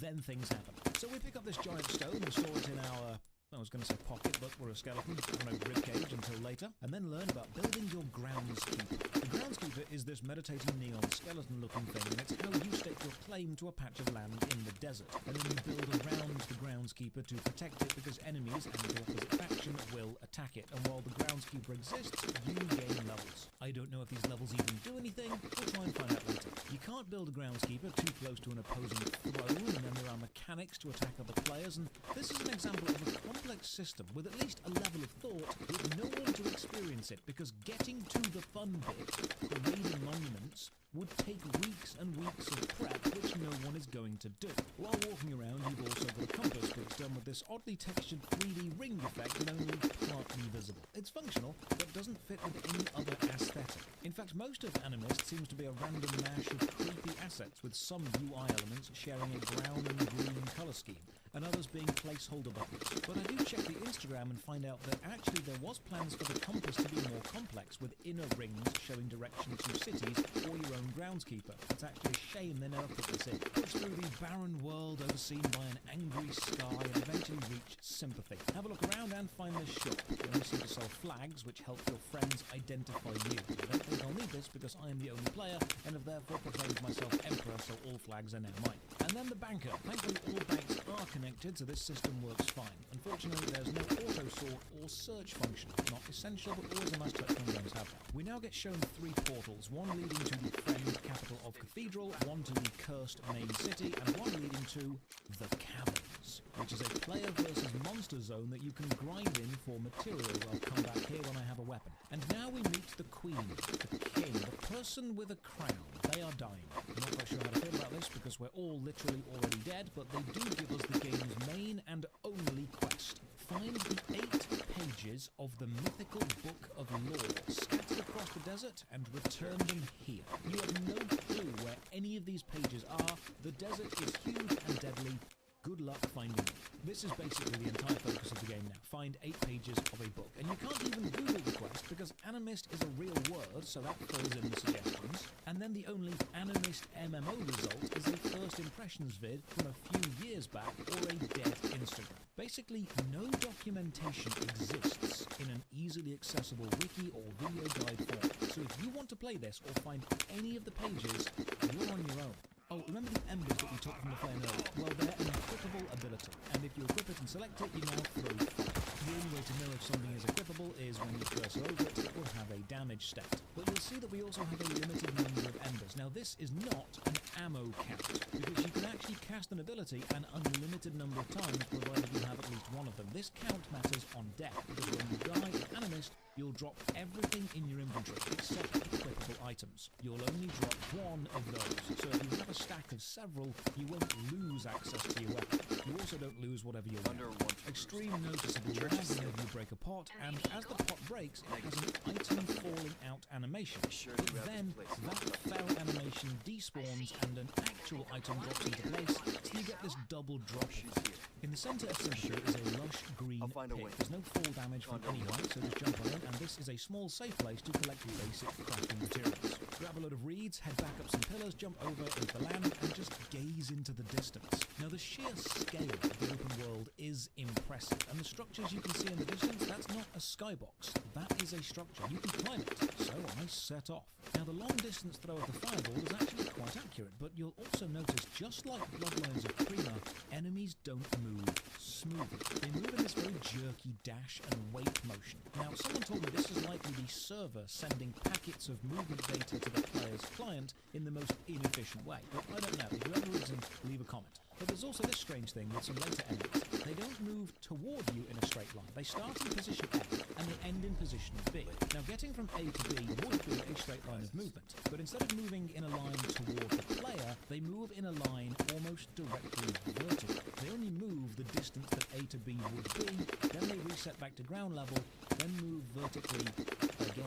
then things happen. So we pick up this giant stone and store it in our... I was going to say pocket, but we're a skeleton. I don't know, ribcage until later. And then learn about building your groundskeeper. The groundskeeper is this meditating neon skeleton-looking thing, and it's how you stake your claim to a patch of land in the desert. And then you build around the groundskeeper to protect it, because enemies and the opposite faction will attack it. And while the groundskeeper exists, you gain levels. I don't know if these levels even do anything. We'll try and find out later. You can't build a groundskeeper too close to an opposing throne, and then there are mechanics to attack other players, and this is an example of a complex system with at least a level of thought with no one to experience it, because getting to the fun bit, raiding monuments, would take weeks and weeks of prep, which no one is going to do. While walking around, you've also got a compass, but it's done with this oddly textured 3D ring effect and only partly visible. It's functional, but doesn't fit with any other aesthetic. In fact, most of Animist seems to be a random mash of creepy assets, with some UI elements sharing a brown and green colour scheme, and others being placeholder buttons. But I do check the Instagram and find out that actually there was plans for the compass to be more complex, with inner rings showing direction to cities or your own groundskeeper. It's actually a shame they never put this in. Push through the barren world overseen by an angry sky and eventually reach Sympathy. Have a look around and find this shop. They only seem to sell flags which help your friends identify you. I don't think I'll need this because I am the only player and have therefore proclaimed myself emperor, so all flags are now mine. And then the banker. Thankfully, all banks are connected, so this system works fine. Unfortunately, there's no auto-sort or search function. Not essential, but always a nice touch when games have that. We now get shown 3 portals, one leading to the Friend capital of Cathedral, one to the Cursed main city, and one leading to the Caverns, which is a player versus monster zone that you can grind in for materials. I'll come back here when I have a weapon. And now we meet the Queen, the King, the person with a crown. They are dying. I'm not quite sure how to feel about this because we're all literally already dead, but they do give us the game's main and only quest. Find the 8 pages of the mythical Book of Lore scattered across the desert and return them here. You have no clue where any of these pages are. The desert is huge and deadly. Good luck finding them. This is basically the entire focus of the game now. Find 8 pages of a book. And you can't even Google the quest because Animist is a real word, so that fills in the suggestions. And then the only Animist MMO result is a first impressions vid from a few years back or a dead Instagram. Basically, no documentation exists in an easily accessible wiki or video guide form. So if you want to play this or find any of the pages, you're on your own. Oh, remember the embers that we took from the flame earlier? Well, they're an equipable ability, and if you equip it and select it, you now throw fire. The only way to know if something is equipable is when you cursor over it, it will have a damage stat. But you'll see that we also have a limited number of embers. Now, this is not an ammo count, because you can actually cast an ability an unlimited number of times, provided you have at least one of them. This count matters on death, because when you die in Animist, you'll drop everything in your inventory except equipable items. You'll only drop one of those, so if you have a stack of several, you won't lose access to your weapon. You also don't lose whatever you wear. Extreme noticeable lag whenever you break a pot, and as the pot breaks, it has an item falling out animation. But then, that fell animation despawns and an actual item drops into place, so you get this double drop effect. In the centre of Sympathy is a lush green pit. There's no fall damage from any height, so just jump on in, and this is a small safe place to collect basic crafting materials. Grab a load of reeds, head back up some pillars, jump over into the land, and just gaze into the distance. Now, the sheer scale of the open world is impressive, and the structures you can see in the distance, that's not a skybox. That is a structure. You can climb it, so I set off. Now, the long-distance throw of the fireball is actually quite accurate, but you'll also notice, just like Bloodlines of Prima, enemies don't move smoothly. They move in this very jerky dash and wait motion. Now, someone told me this is likely the server sending packets of movement data to the player's client in the most inefficient way. But I don't know. If you have a reason, leave a comment. But there's also this strange thing with some later enemies. They don't move toward you in a straight line. They start in position A, and they end in position B. Now, getting from A to B would be a straight line of movement, but instead of moving in a line toward the player, they move in a line almost directly vertical. They only move the distance that A to B would be, then they reset back to ground level, then move vertically again.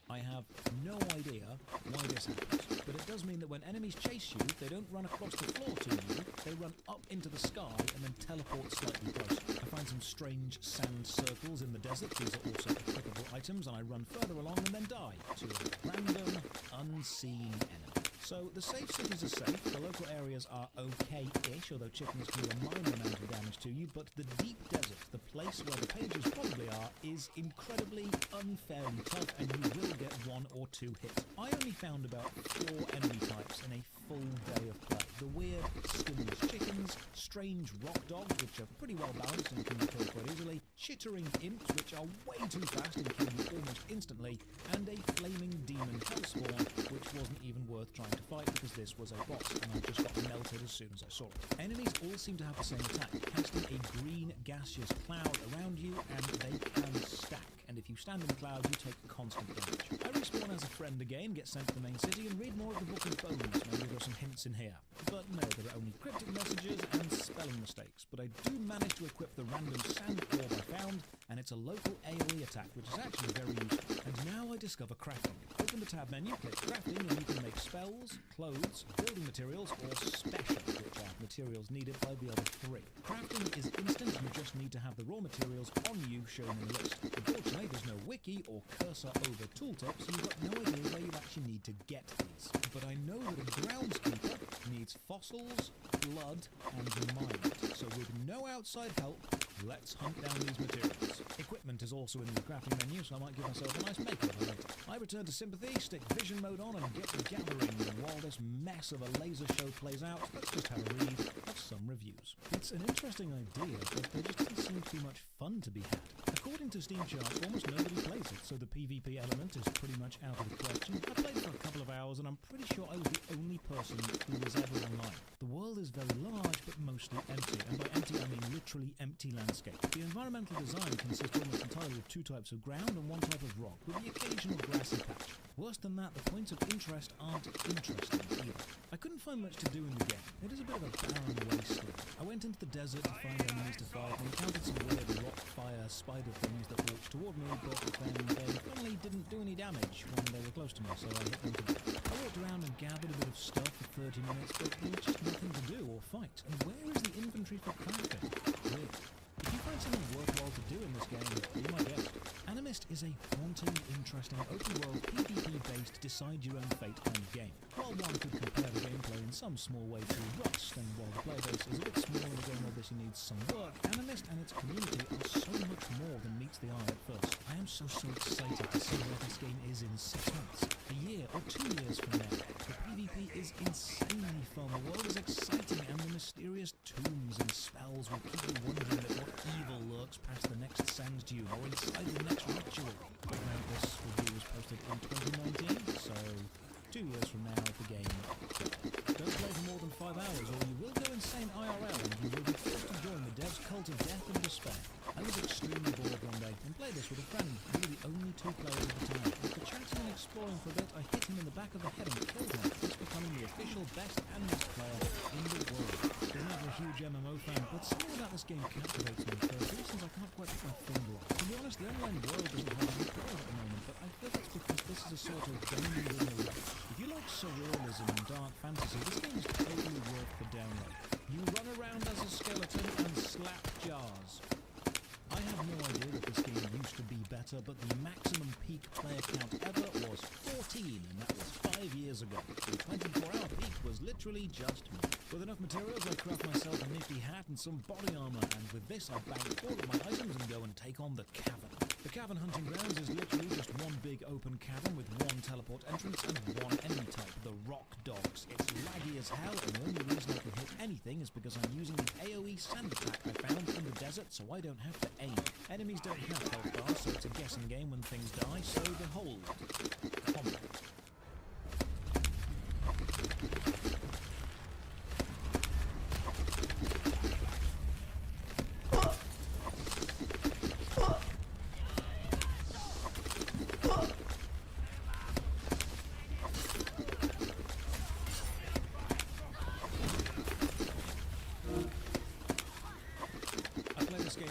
I have no idea why this happens, but it does mean that when enemies chase you, they don't run across the floor to you, they run up into the sky and then teleport slightly closer. I find some strange sand circles in the desert. These are also equipable items, and I run further along and then die to a random, unseen enemy. So the safe cities are safe, the local areas are okay-ish, although chickens can do a minor amount of damage to you, but the deep desert, the place where the pages probably are, is incredibly unfairly tough, and you will get 1 or 2 hits. I only found about 4 enemy types in a full day of play. The weird, skinless chickens, strange rock dogs, which are pretty well balanced and can be killed quite easily, chittering imps, which are way too fast and kill you almost instantly, and a flaming demon hellspawn, which wasn't even worth trying to fight because this was a boss, and I just got melted as soon as I saw it. Enemies all seem to have the same attack, casting a green gaseous cloud around you, and they can stack. And if you stand in the cloud, you take constant damage. I respawn as a friend again, get sent to the main city, and read more of the Book of Bones. Maybe there are some hints in here. But no, there are only cryptic messages and spelling mistakes. But I do manage to equip the random sand orb I found, and it's a local AoE attack, which is actually very useful. And now I discover crafting. Open the tab menu, click crafting, and you can make spells, clothes, building materials, or specials, which are materials needed by the other 3. Crafting is instant, you just need to have the raw materials on you shown in the list. Unfortunately, there's no wiki or cursor over tooltip, so you've got no idea where you actually need to get these. But I know that a groundskeeper needs fossils, blood, and mind. So with no outside help, let's hunt down these materials. Equipment is also in the crafting menu, so I might give myself a nice makeover later. I return to Sympathy, stick vision mode on and get to gathering. While this mess of a laser show plays out, let's just have a read of some reviews. It's an interesting idea, but there just doesn't seem to be much fun to be had. According to Steam charts, almost nobody plays it, so the PvP element is pretty much out of the question. I played for a couple of hours and I'm pretty sure I was the only person who was ever online. The world is very large but mostly empty, and by empty I mean literally empty landscape. The environmental design consists almost entirely of two types of ground and one type of rock, with the occasional grassy patch. Worse than that, the points of interest aren't interesting either. I couldn't find much to do in the game. It is a bit of a barren wasteland. I went into the desert to find enemies to fight and encountered some weird rock fire spider things that walked toward me, but then they finally didn't do any damage when they were close to me, so I hit them to death. I walked around and gathered a bit of stuff for 30 minutes, but there was just nothing to do or fight. And where is the inventory for crafting? Weird. If you find something worthwhile to do in this game, be my guest. Animist is a haunting, interesting, open-world, PvP-based, decide-your-own-fate kind of game. While one could compare the gameplay in some small way to Rust, and while the player base is a bit small and the game obviously needs some work, Animist and its community are so much more than meets the eye at first. I am so excited to see where this game is in 6 months, a year, or 2 years from now. The PvP is insanely fun, the world is exciting, and the mysterious tombs and spells will keep you wondering at what evil lurks past the next sand dune or inside the next ritual. But now this review was posted in 2019, so 2 years from now the game. Don't play for more than 5 hours or you will go insane IRL and you will be forced to join the devs' cult of death and despair. I was extremely bored one day and played this with a friend. We were the only 2 players at the time. After chatting and exploring for a bit, I hit him in the back of the head and killed him, thus becoming the official best Animist player in the world. I was never a huge MMO fan, but something about this game captivates me for reasons I can't quite put my finger on. To be honest, the online world doesn't have any players at the moment, but I feel that's because this is a sort of gaming in the way. If you like surrealism and dark fantasy, this game is totally worth the download. You run around as a skeleton and slap jars. I have no idea that this game used to be better, but the maximum peak player count ever was 14, and that was 5 years ago. The 24-hour peak was literally just me. With enough materials, I craft myself a nifty hat and some body armor, and with this I bag all of my items and go and take on the cavern. The cavern hunting grounds is literally just one big open cavern with one teleport entrance and one enemy type, the rock dogs. It's laggy as hell, and the only reason I can hit anything is because I'm using the AoE sand attack I found in the desert, so I don't have to aim. Enemies don't have health bars, so it's a guessing game when things die, so behold, combat.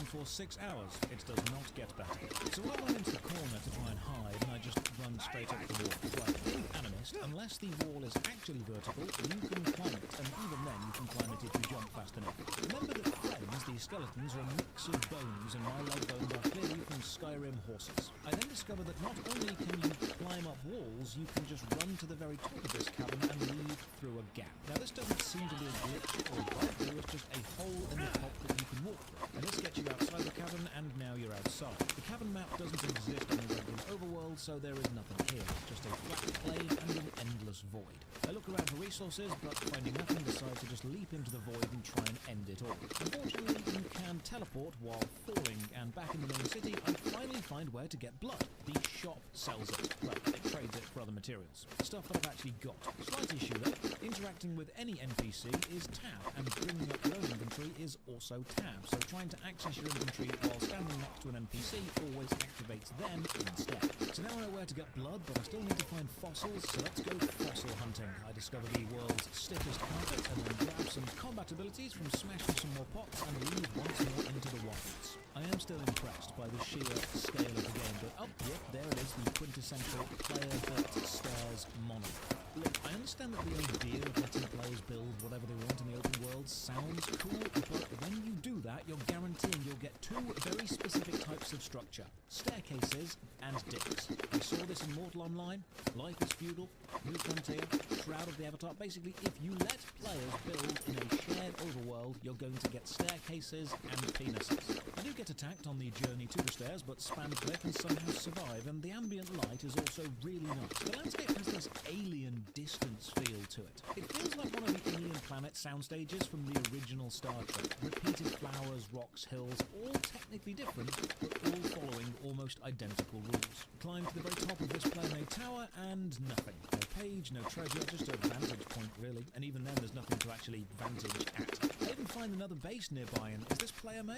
For 6 hours, it does not get better. So I run into the corner to try and hide, and I just run straight up the wall. Right, in Animist, unless the wall is actually vertical, you can climb it, and even then you can climb it if you jump fast enough. Remember that friends, these skeletons, are a mix of bones, and my leg bones are clearly from Skyrim horses. I then discovered that not only can you climb up walls, you can just run to the very top of this cavern and leave through a gap. Now this doesn't seem to be a glitch or a bug, there is just a hole in the top that you can walk through, and this gets you outside the cavern, and now you're outside. The cavern map doesn't exist on the regular overworld, so there is nothing here. It's just a flat plain and an endless void. I look around for resources, but finding nothing, decide to just leap into the void and try and end it all. Unfortunately, you can teleport while falling, and back in the main city, I finally find where to get blood. The shop sells it. Well, it trades it for other materials. Stuff that I've actually got. Slight issue though, interacting with any NPC is tab, and bringing up your own inventory is also tab, so trying to access your inventory while standing next to an NPC always activates them instead. So now I know where to get blood, but I still need to find fossils, so let's go fossil hunting. I discover the world's stiffest carpet, and then grab some combat abilities from smashing some more pots and leave once more into the wilds. I am still impressed by the sheer scale of the game, but yep, there it is, the quintessential player-built stairs monolith. Look, I understand that the idea of letting players build whatever they want in the open world sounds cool, but when you do that, you're guaranteeing you'll get 2 very specific types of structure: staircases and digs. We saw this in Mortal Online, Life is Feudal, New Frontier, Shroud of the Avatar. Basically, if you let players build in a shared overworld, you're going to get staircases and penises. I do get attacked on the journey to the stairs, but spam click and somehow survive, and the ambient light is also really nice. The landscape has this alien distance feel to it. It feels like one of the Alien Planet sound stages from the original Star Trek. Repeated flowers, rocks, hills, all technically different, but all following almost identical rules. Climb to the very top of this player-made tower, and nothing. No page, no treasure, just a vantage point, really. And even then, there's nothing to actually vantage at. I even find another base nearby, and is this player-made?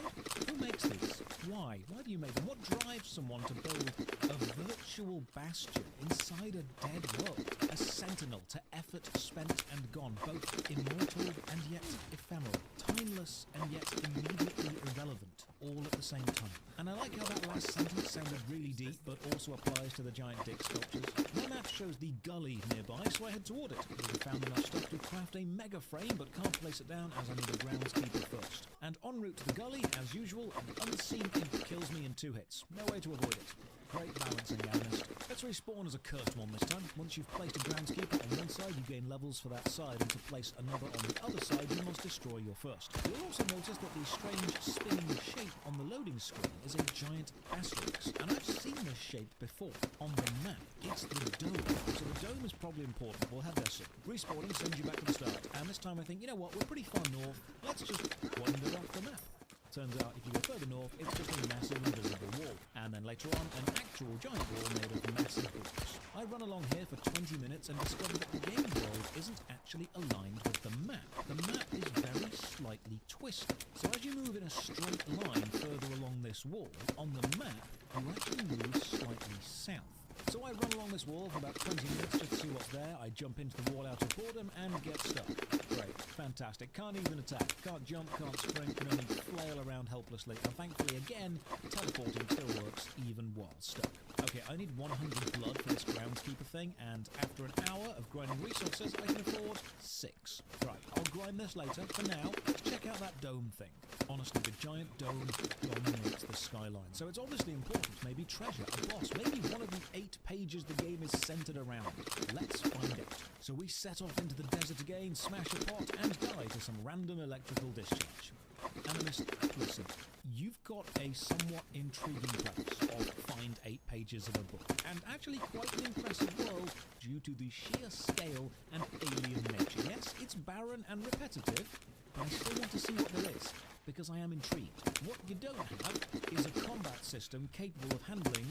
Who makes these? Why? Why do you make them? What drives someone to build a virtual bastion inside a dead world? A sentinel to effort spent and gone, both immortal and yet ephemeral, timeless and yet immediately irrelevant, all at the same time. And I like how that last sentence sounded really deep, but also applies to the giant dick sculptures. My map shows the gully nearby, so I head toward it. We've found enough stuff to craft a mega frame, but can't place it down as I need a groundskeeper first. And en route to the gully, as usual, an unseen imp kills me in 2 hits. No way to avoid it. Great balancing, Alanist. Let's respawn as a cursed one this time. Once you've placed a groundskeeper on one side, you gain levels for that side, and to place another on the other side, you must destroy your first. You'll also notice that the strange spinning shape on the loading screen is a giant asterisk, and I've seen this shape before on the map. It's the dome, so the dome is probably important. We'll have that soon. Respawning sends you back to the start, and this time I think, you know what, we're pretty far north. Let's just wander off the map. Turns out, if you go further north, it's just a massive invisible wall. And then later on, an actual giant wall made of massive blocks. I run along here for 20 minutes and discover that the game world isn't actually aligned with the map. The map is very slightly twisted. So as you move in a straight line further along this wall, on the map, you actually move slightly south. So I run along this wall for about 20 minutes just to see what's there. I jump into the wall out of boredom and get stuck. Great, fantastic. Can't even attack, can't jump, can't sprint, can only flail around helplessly. And thankfully, again, teleporting still works even while stuck. Okay, I need 100 blood for this groundskeeper thing, and after an hour of grinding resources, I can afford 6. Right, I'll grind this later. For now, let's check out that dome thing. Honestly, the giant dome dominates the skyline, so it's obviously important. Maybe treasure, a boss, maybe one of the 8 pages the game is centered around. Let's find out. So we set off into the desert again, smash a pot, and die to some random electrical discharge. Animist, listen, you've got a somewhat intriguing premise of find 8 pages of a book, and actually quite an impressive world due to the sheer scale and alien nature. Yes, it's barren and repetitive, but I still want to see what there is, because I am intrigued. What you don't have is a combat system capable of handling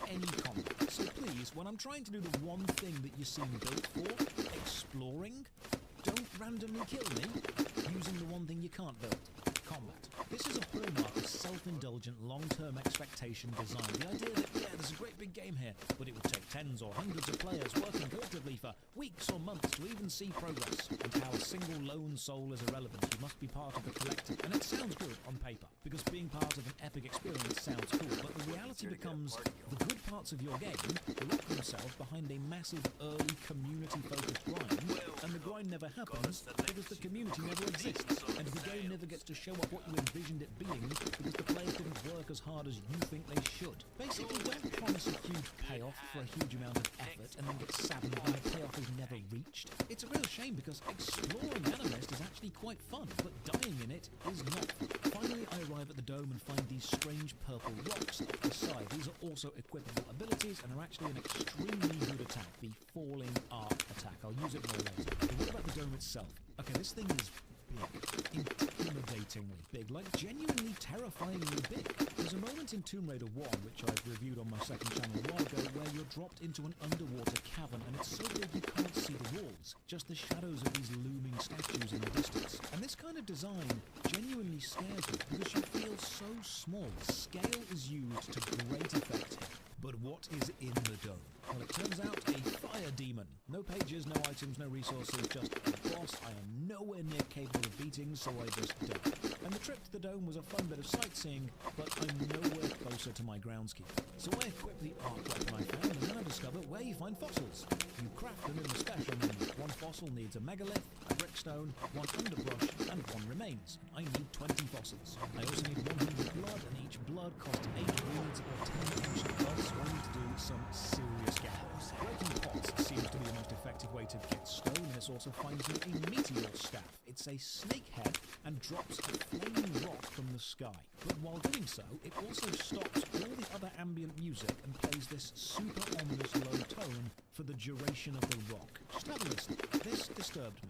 any combat. So please, when I'm trying to do the one thing that you seem built for, exploring, don't randomly kill me using the one thing you can't build. Combat. This is a hallmark of self-indulgent, long-term expectation design. The idea that, yeah, there's a great big game here, but it would take tens or hundreds of players working collectively for weeks or months to even see progress, and how a single lone soul is irrelevant. You must be part of the collective. And it sounds good on paper, because being part of an epic experience sounds cool, but the reality becomes the good parts of your game lock themselves behind a massive early community-focused grind, and the grind never happens because the community never exists, and the game never gets to show up what you envisioned it being because the players didn't work as hard as you think they should. Basically, don't promise a huge payoff for a huge amount of effort and then get saddened when the payoff is never reached. It's a real shame because exploring Animist is actually quite fun, but dying in it is not. Finally, I arrive at the dome and find these strange purple rocks up the side. These are also equipable abilities and are actually an extremely good attack, the Falling Arc attack. I'll use it more later. But what about the dome itself? Okay, this thing is big, intimidatingly big, like genuinely terrifyingly big. There's a moment in Tomb Raider 1, which I've reviewed on my second channel a while ago, where you're dropped into an underwater cavern and it's so big you can't see the walls, just the shadows of these looming statues in the distance. And this kind of design genuinely scares me because you feel so small. Scale is used to great effect here. But what is in the dome? Well, it turns out a fire demon. No pages, no items, no resources, just a boss I am nowhere near capable of beating, so I just die. And the trip to the dome was a fun bit of sightseeing, but I'm nowhere closer to my groundskeeper. So I equip the arc weapon I found, and then I discover where you find fossils. You craft them in the special menu. One fossil needs a megalith, a brickstone, one underbrush, and one remains. I need 20 fossils. I also need 100 blood, and each blood costs 8 reeds or 10 ancient blood, so I need to do some serious gathers. Breaking pots seems to be the most effective way to get stone, and this also finds me a meteor staff. It's a snake head and drops a flaming rock from the sky. But while doing so, it also stops all the other ambient music and plays this super ominous low tone for the duration of the rock. Just have a listen. This disturbed me.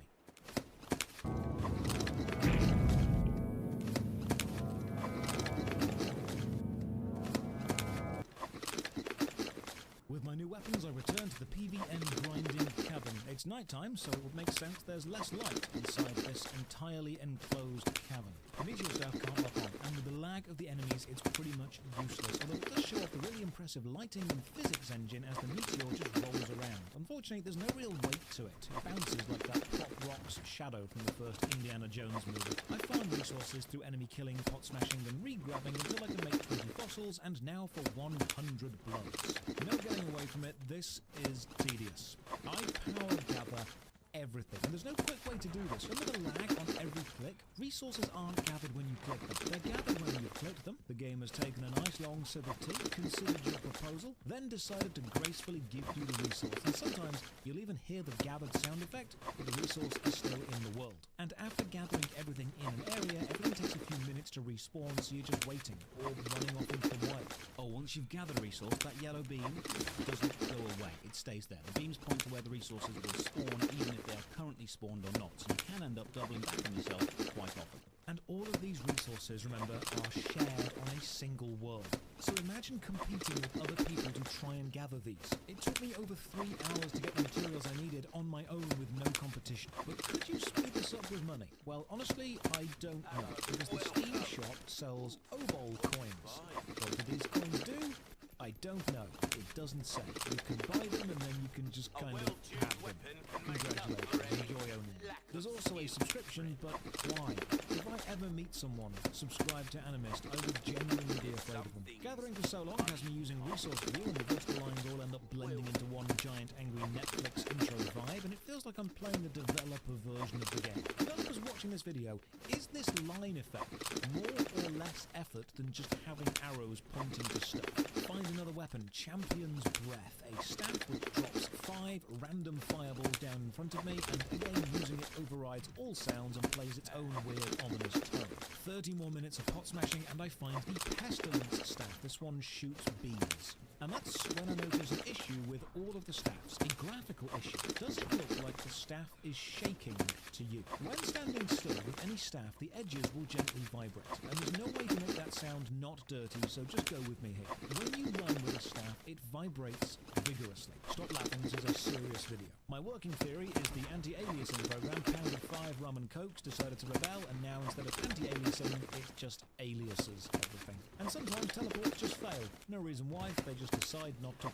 With my new weapons, I return to the PVN grinding cavern. It's nighttime, so it would make sense there's less light inside this entirely enclosed cavern. The meteor staff can't lock on, and with the lag of the enemies, it's pretty much useless, although it does show off the really impressive lighting and physics engine as the meteor just rolls around. Unfortunately, there's no real weight to it. It bounces like that Pop Rocks Shadow from the first Indiana Jones movie. I farmed resources through enemy killing, pot smashing, and re-grabbing until I can make 20 fossils, and now for 100 bloods. No getting away from it, this is tedious. I power gather everything, and there's no quick way to do this. Remember the lag on every click? Resources aren't gathered when you click them. They're gathered when you click them. The game has taken a nice long sip of tea, considered your proposal, then decided to gracefully give you the resource. And sometimes you'll even hear the gathered sound effect, but the resource is still in the world. And after gathering everything in an area, everything takes a few minutes to respawn, so you're just waiting, or running off into the wild. Oh, once you've gathered a resource, that yellow beam doesn't go away. It stays there. The beams point to where the resources will spawn, even if they are currently spawned or not, so you can end up doubling back on yourself quite often. And all of these resources, remember, are shared on a single world. So imagine competing with other people to try and gather these. It took me over 3 hours to get the materials I needed on my own with no competition. But could you speed this up with money? Well, honestly, I don't know, because the Steam shop sells Obol coins. What do these coins do? I don't know. It doesn't say. You can buy them and then you can just kind of have them. Congratulations. Enjoy owning them. There's also a subscription, but why? If I ever meet someone subscribed to Animist, I would genuinely be afraid of them. Gathering for so long has me using resource view, and the vertical lines all end up blending into one giant angry Netflix intro vibe, and it feels like I'm playing the developer version of the game. Developers watching this video, is this line effect more or less effort than just having arrows pointing to stuff? Find another weapon, Champion's Breath, a staff which drops 5 random fireballs down in front of me, and again using it overrides all sounds and plays its own weird ominous tone. 30 more minutes of pot smashing and I find the Pestilence staff. This one shoots beams. And that's when I notice an issue with all of the staffs, a graphical issue. Does it look like the staff is shaking to you? When standing still with any staff, the edges will gently vibrate, and there's no way to make that sound not dirty, so just go with me here. When you run with a staff, it vibrates vigorously. Stop laughing, this is a serious video. My working theory is the anti-aliasing program pounded 5 rum and cokes, decided to rebel, and now instead of anti-aliasing, it just aliases everything. And sometimes teleports just fail. No reason why, they just decide not to.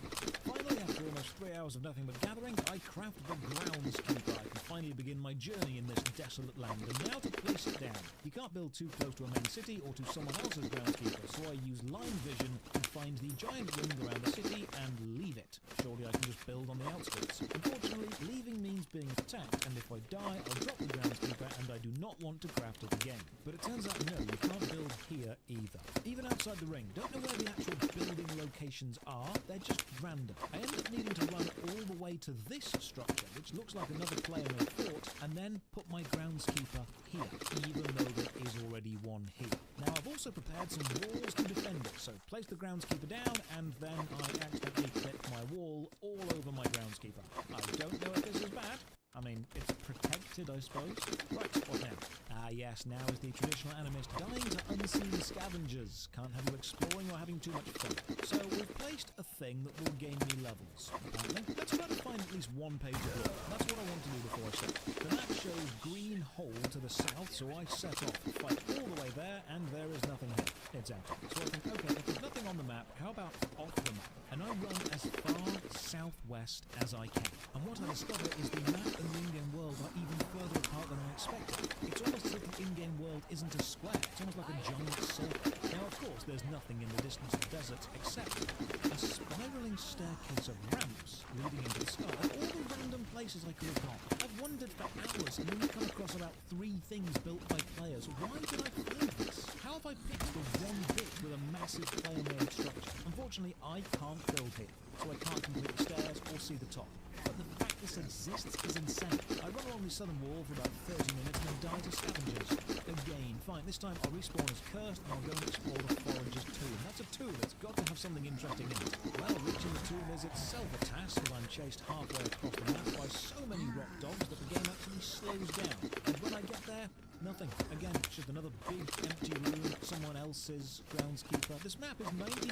Finally, after almost 3 hours of nothing but gathering, I craft the Groundskeeper. I can finally begin my journey in this desolate land, and now to place it down. You can't build too close to a main city or to someone else's Groundskeeper, so I use line vision to find the giant ring around the city and leave it. Surely I can just build on the outskirts. Unfortunately, leaving means being attacked, and if I die, I'll drop the Groundskeeper, and I do not want to craft it again. But it turns out, no, you can't build here either. Even outside the ring, don't know where the actual building locations are, they're just random. I end up needing to run all the way to this structure, which looks like another player-made fort, and then put my Groundskeeper here, even though there is already one here. Now, I've also prepared some walls to defend it, so place the Groundskeeper down, and then I accidentally clipped my wall all over my Groundskeeper. I don't know if this is bad. I mean, it's protected, I suppose. Right, what now? Ah, yes, now is the traditional Animist dying to unseen scavengers. Can't have you exploring or having too much fun. So we've placed a thing that will gain me levels, apparently. Let's try to find at least one page of lore. That's what I want to do before I set. The map shows Green Hole to the south, so I set off, fight all the way there, and there is nothing here. It's empty. So I think, okay, if there's nothing on the map, how about off the map? And I run as far southwest as I can. And what I discover is the map and the in-game world are even further apart than I expected. It's almost as if the in-game world isn't a square. It's almost like a giant circle. Now, of course, there's nothing in the distance of desert except a spiraling staircase of ramps leading into the sky. Of all the random places I could have gone, I've wandered for hours and only come across about 3 things built by players. Why did I find this? How have I picked the one bit with a massive player-made structure? Unfortunately, I can't build here, so I can't complete the stairs or see the top. But the fact this exists is insane. I run along the southern wall for about 30 minutes and then die to scavengers. Again, Fine, this time I'll respawn as Cursed and I'll go and explore the Forager's Tomb. That's a tomb, it's got to have something interesting in it. Well, reaching the tomb is itself a task, as I'm chased halfway across the map by so many rock dogs that the game actually slows down. And when I get there, nothing. Again, it's just another big empty room, someone else's groundskeeper. This map is 99%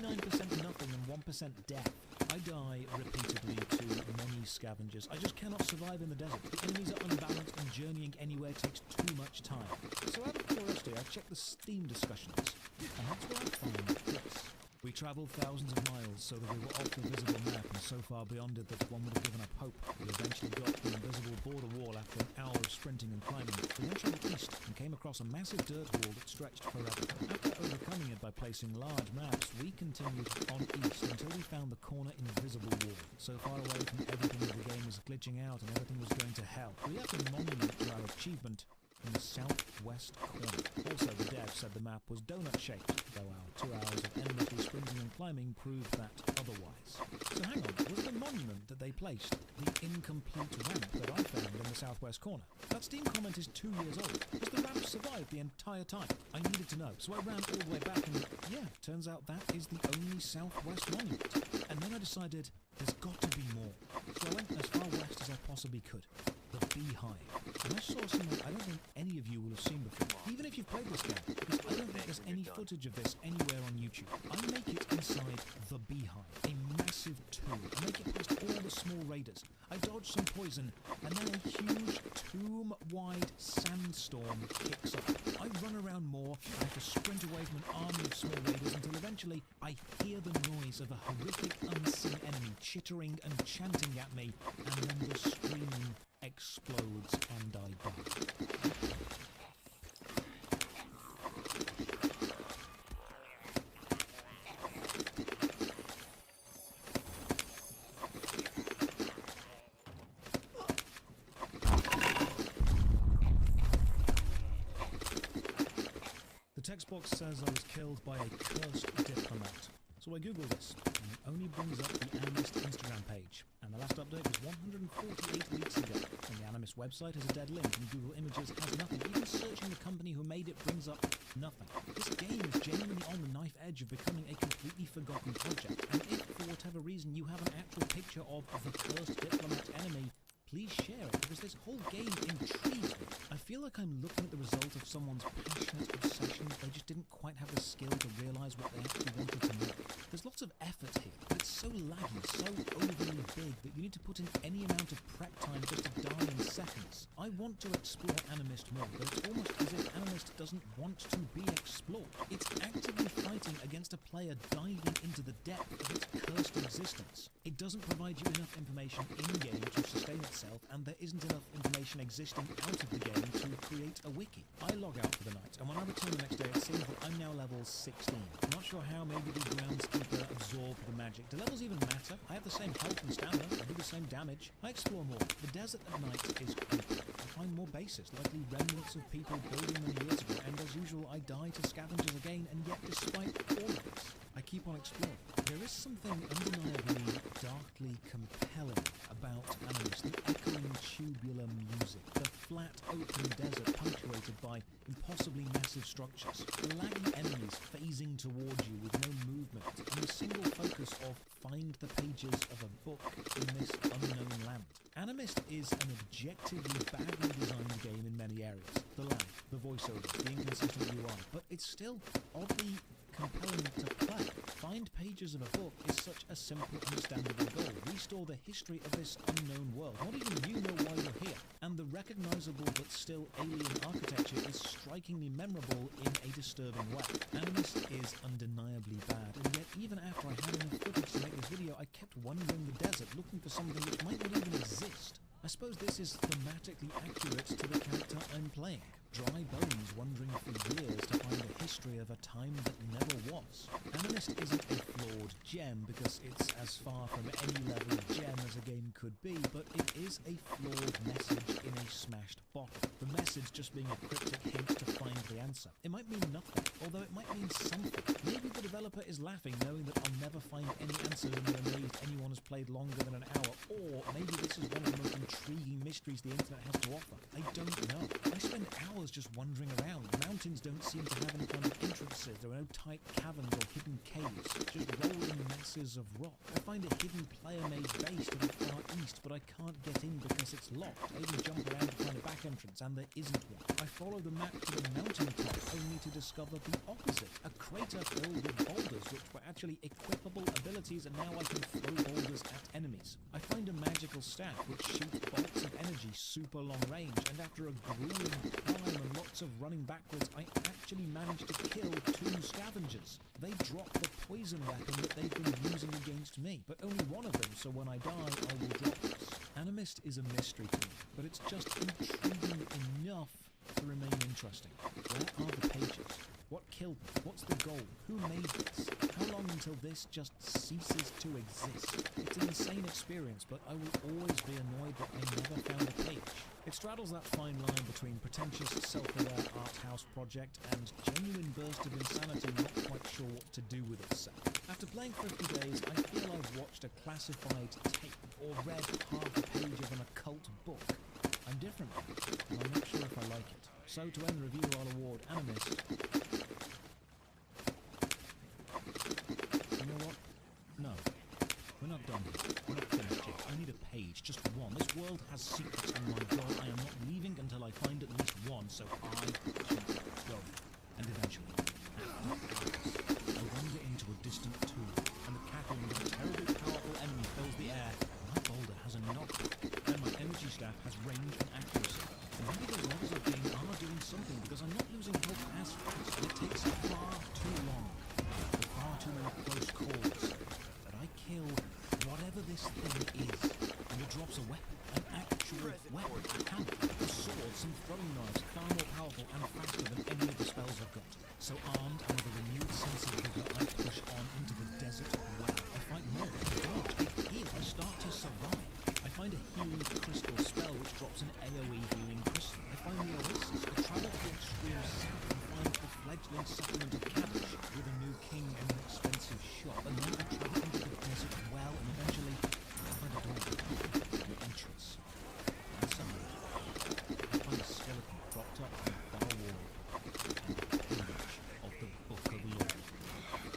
nothing and 1% death. I die repeatedly to many scavengers. I just cannot survive in the desert. The enemies are unbalanced and journeying anywhere takes too much time. So out of curiosity, I checked the Steam discussions, and that's where I found this. We travelled thousands of miles so that we were off the visible map and so far beyond it that one would have given up hope. We eventually got to the invisible border wall after an hour of sprinting and climbing. We then travelled east and came across a massive dirt wall that stretched forever. After overcoming it by placing large maps, we continued on east until we found the corner invisible wall. So far away from everything that the game was glitching out and everything was going to hell. We left a monument to our achievement in the southwest corner. Also, the dev said the map was donut-shaped, though our 2 hours of endlessly sprinting and climbing proved that otherwise. So hang on, was the monument that they placed the incomplete ramp that I found in the southwest corner? That Steam comment is 2 years old. Has the ramp survived the entire time? I needed to know, so I ran all the way back and yeah, turns out that is the only southwest monument. And then I decided there's got to be more. So I went as far west as I possibly could. The Beehive. And I saw something I don't think any of you will have seen before, even if you've played this game, because I don't think there's any footage of this anywhere on YouTube. I make it inside the Beehive, a massive tomb. I make it past all the small raiders. I dodge some poison, and then a huge tomb-wide sandstorm kicks off. I run around more, I have to sprint away from an army of small raiders until eventually I hear the noise of a horrific unseen enemy chittering and chanting at me, and then the scream explodes and I die. The text box says I was killed by a cursed diplomat. So I googled this, and it only brings up the Animist Instagram page. And the last update was 148 weeks ago. And the Animist website has a dead link, and Google Images has nothing. Even searching the company who made it brings up nothing. This game is genuinely on the knife edge of becoming a completely forgotten project. And if, for whatever reason, you have an actual picture of the cursed diplomat enemy, please share it, because this whole game intrigues me. I feel like I'm looking at the result of someone's passionate obsession. They just didn't quite have the skill to realise what they actually wanted to make. There's lots of effort here, but it's so laggy, so overly big, that you need to put in any amount of prep time just to die in seconds. I want to explore Animist more, but it's almost as if Animist doesn't want to be explored. It's actively fighting against a player diving into the depth of its cursed existence. It doesn't provide you enough information in-game to sustain itself, and there isn't enough information existing out of the game to create a wiki. I log out for the night, and when I return the next day it seems that I'm now level 16. I'm not sure how maybe the groundskeeper absorbed the magic. Do levels even matter? I have the same health and stamina, I do the same damage. I explore more. The desert at night is creepy. I find more bases, likely remnants of people building them years ago, and as usual I die to scavengers again, and yet despite all of this, I keep on exploring. There is something undeniably darkly compelling about Animist, the echoing tubular music, the flat open desert punctuated by impossibly massive structures, the laggy enemies phasing towards you with no movement, and the single focus of find the pages of a book in this unknown land. Animist is an objectively badly designed game in many areas. The lag, the voiceovers, the inconsistent UI, but it's still oddly compelling to play. Find pages of a book is such a simple, understandable goal. Restore the history of this unknown world. Not even you know why you're here. And the recognizable but still alien architecture is strikingly memorable in a disturbing way. Animist is undeniably bad, and yet even after I had enough footage to make this video, I kept wandering the desert looking for something which might not even exist. I suppose this is thematically accurate to the character I'm playing. Dry bones wandering for years to find a history of a time that never was. Animist isn't a flawed gem because it's as far from any level of gem as a game could be, but it is a flawed message in a smashed bottle. The message just being a cryptic hint to find the answer. It might mean nothing, although it might mean something. Maybe the developer is laughing knowing that I'll never find any answers and they're amazed anyone has played longer than an hour, or maybe this is one of the most intriguing mysteries the internet has to offer. I don't know. I spend hours just wandering around. Mountains don't seem to have any kind of entrances. There are no tight caverns or hidden caves, just rolling masses of rock. I find a hidden player-made base to the far east, but I can't get in because it's locked. I even jump around to find a back entrance, and there isn't one. I follow the map to the mountain top, only to discover the opposite. A crater filled with boulders, which were actually equipable abilities, and now I can throw boulders at enemies. I find a magical staff which shoots bolts of energy super long range, and after a grueling climb and lots of running backwards, I actually managed to kill 2 scavengers. They drop the poison weapon that they've been using against me, but only one of them, so when I die, I will drop this. Animist is a mystery to me, but it's just intriguing enough to remain interesting. Where are the pages? What killed me? What's the goal? Who made this? How long until this just ceases to exist? It's an insane experience, but I will always be annoyed that I never found a page. It straddles that fine line between pretentious, self-aware art house project and genuine burst of insanity not quite sure what to do with itself. After playing for a few days, I feel I've watched a classified tape or read half a page of an occult book. I'm different, and I'm not sure if I like it. So to end the review, I'll award Animist. You know what? No. We're not done yet. We're not finished yet. I need a page, just one. This world has secrets, and my god, I am not leaving until I find at least one, so I keep going. And eventually, after hours, I wander into a distant tomb, and the cackling of a terribly powerful enemy fills the air. My boulder has a knockback, and my energy staff has range and accuracy. And maybe those levels of game are doing something, because I'm not losing health as fast, and it takes far too long, for far too many close calls, that I kill whatever this thing is, and it drops a weapon, an actual weapon, a hammer, a sword, some throwing knives, far more powerful and faster than any of the spells I've got. So armed and with a renewed sense of vigor, I push on into the desert well. I fight more, dodge, I heal, I start to survive. I find a healing crystal spell which drops an AoE healing crystal. I find the oasis, I travel to the extreme south and find the fledgling settlement of Kadosh with a new king and an expensive shop, and then I travel into the desert well, and eventually I find a door, an entrance. Inside, I find a skeleton propped up on a far wall, and a page of the Book of Law.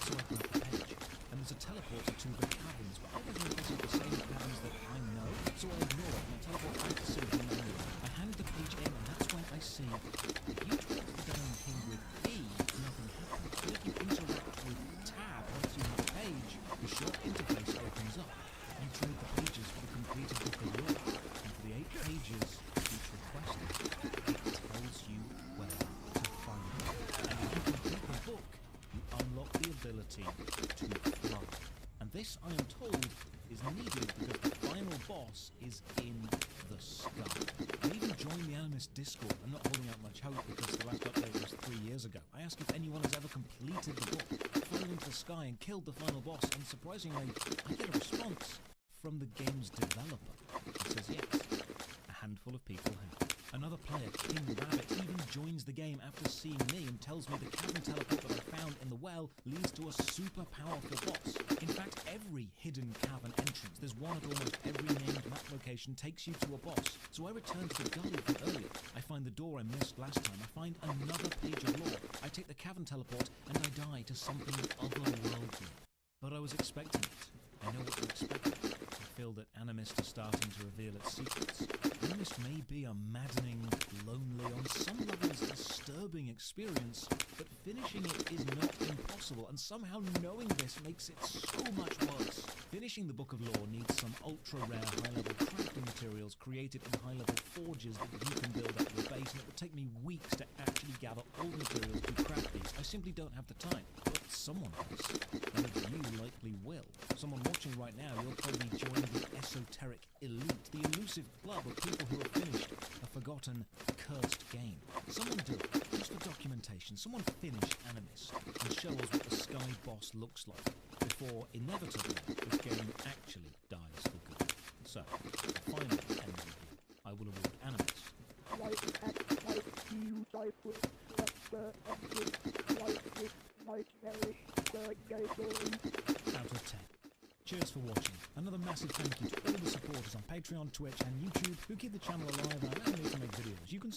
So I grab the page, and there's a teleporter to the caverns, but I don't know if this is the same caverns that I know, so I ignore it and I teleport back to Sylvan Manual. I hand the page in, and that's when I see, if you talk to the Demon King with E, nothing happens, but if you interact with Tab once you have a page, the short interface opens up. You trade the pages for the completed Book of Law, and for the 8 pages each requested, it tells you where to find it. And if you complete the book, you unlock the ability to fly. And this, I am told, is needed because the final boss is in the sky. I even joined the Animist Discord. I'm not holding out much hope because the last update was 3 years ago. I asked if anyone has ever completed the book, flown into the sky and killed the final boss, and surprisingly, I get a response from the game's developer. He says yes, a handful of people have. Another player, King Rabbit, even joins the game after seeing me and tells me the cavern teleport that I found in the well leads to a super powerful boss. In fact, every hidden cavern entrance, there's one at almost every named map location, takes you to a boss. So I return to the gully from earlier. I find the door I missed last time. I find another page of lore. I take the cavern teleport and I die to something otherworldly. But I was expecting it. I know what to expect. I feel that Animist is starting to reveal its secrets. Animist may be a maddening, lonely, on some levels disturbing experience, but finishing it is not impossible, and somehow knowing this makes it so much worse. Finishing the Book of Lore needs some ultra-rare high-level crafting materials created in high-level forges that you can build up your base, and it would take me weeks to actually gather all the materials to craft these. I simply don't have the time, but someone does. One of you likely will. Someone watching right now, you'll probably join the esoteric elite, the elusive club of people who have finished a forgotten, cursed game. Someone do it, just for documentation. presentation, someone finish Animus and show us what the Sky Boss looks like before, inevitably, this game actually dies for good. So, finally, I will award Animus Light at night, you cycle, light with nightmarish, out of 10. Cheers for watching. Another massive thank you to all the supporters on Patreon, Twitch and YouTube who keep the channel alive and allow me to make videos. You can